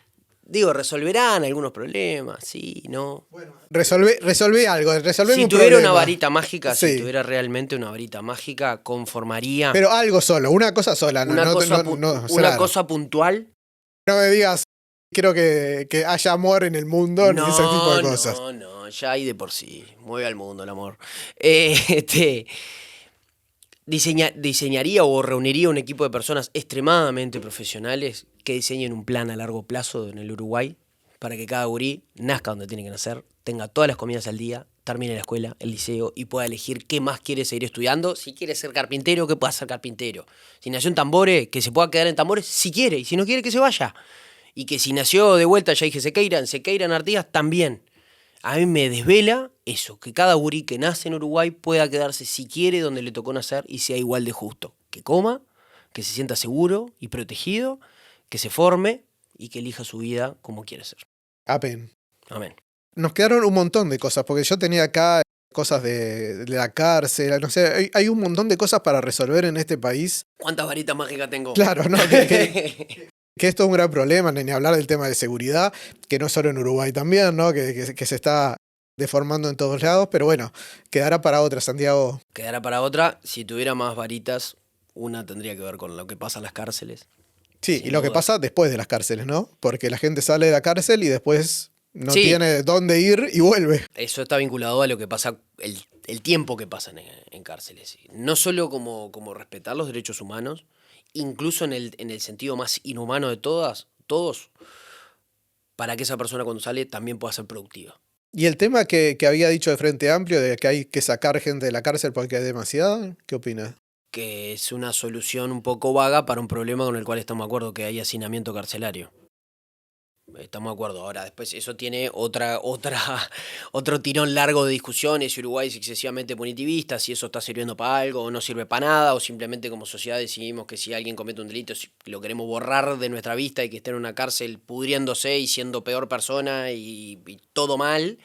resolverán algunos problemas, sí, ¿no? Bueno, resolvé algo, resolvé si un tuviera problema. una varita mágica, sí. Si tuviera realmente una varita mágica, conformaría... Pero algo solo, una cosa sola. Una cosa puntual. No me digas, quiero que haya amor en el mundo, ni ese tipo de cosas. No, ya hay de por sí. Mueve al mundo el amor. Diseñaría o reuniría un equipo de personas extremadamente profesionales que diseñen un plan a largo plazo en el Uruguay para que cada gurí nazca donde tiene que nacer, tenga todas las comidas al día, termine la escuela, el liceo y pueda elegir qué más quiere seguir estudiando. Si quiere ser carpintero, que pueda ser carpintero. Si nació en tambores, que se pueda quedar en tambores si quiere, y si no quiere, que se vaya. Y que si nació de vuelta, ya dije, Sequeiran Artigas, también. A mí me desvela eso, que cada gurí que nace en Uruguay pueda quedarse si quiere donde le tocó nacer y sea igual de justo. Que coma, que se sienta seguro y protegido, que se forme y que elija su vida como quiere ser. Amén. Amén. Nos quedaron un montón de cosas, porque yo tenía acá cosas de la cárcel, no sé, hay un montón de cosas para resolver en este país. ¿Cuántas varitas mágicas tengo? Claro, ¿no? Que esto es un gran problema, ni hablar del tema de seguridad, que no solo en Uruguay también, ¿no? Que se está deformando en todos lados, pero bueno, quedará para otra, Santiago. Quedará para otra. Si tuviera más varitas, una tendría que ver con lo que pasa en las cárceles. Sí, Sin y lo que duda. pasa después de las cárceles, ¿no? Porque la gente sale de la cárcel y después no Sí. tiene dónde ir y vuelve. Eso está vinculado a lo que pasa, el tiempo que pasan en cárceles. No solo como respetar los derechos humanos, incluso en el sentido más inhumano de todos, para que esa persona cuando sale también pueda ser productiva. Y el tema que había dicho de Frente Amplio, de que hay que sacar gente de la cárcel porque hay demasiada, ¿qué opinas? Que es una solución un poco vaga para un problema con el cual estamos de acuerdo, que hay hacinamiento carcelario. Estamos de acuerdo. Ahora, después eso tiene otro tirón largo de discusiones. Si Uruguay es excesivamente punitivista, si eso está sirviendo para algo o no sirve para nada, o simplemente como sociedad decidimos que si alguien comete un delito lo queremos borrar de nuestra vista y que esté en una cárcel pudriéndose y siendo peor persona y todo mal,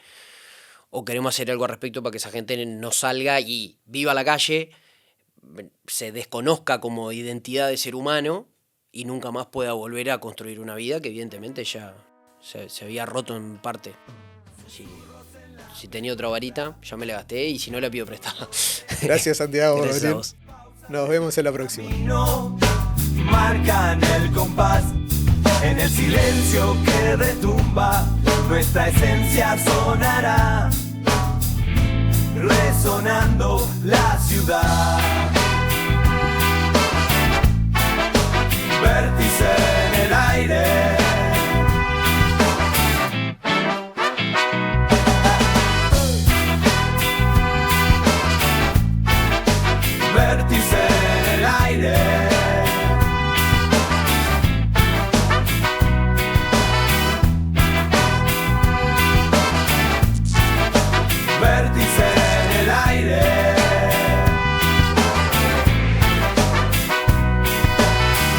o queremos hacer algo al respecto para que esa gente no salga y viva la calle, se desconozca como identidad de ser humano y nunca más pueda volver a construir una vida que evidentemente ya se había roto en parte. Si tenía otra varita, ya me la gasté y si no la pido prestada. Gracias, Santiago, por Gracias a venir. vos. Nos vemos en la próxima. No marcan el compás en el silencio que retumba, nuestra esencia sonará, resonando la ciudad.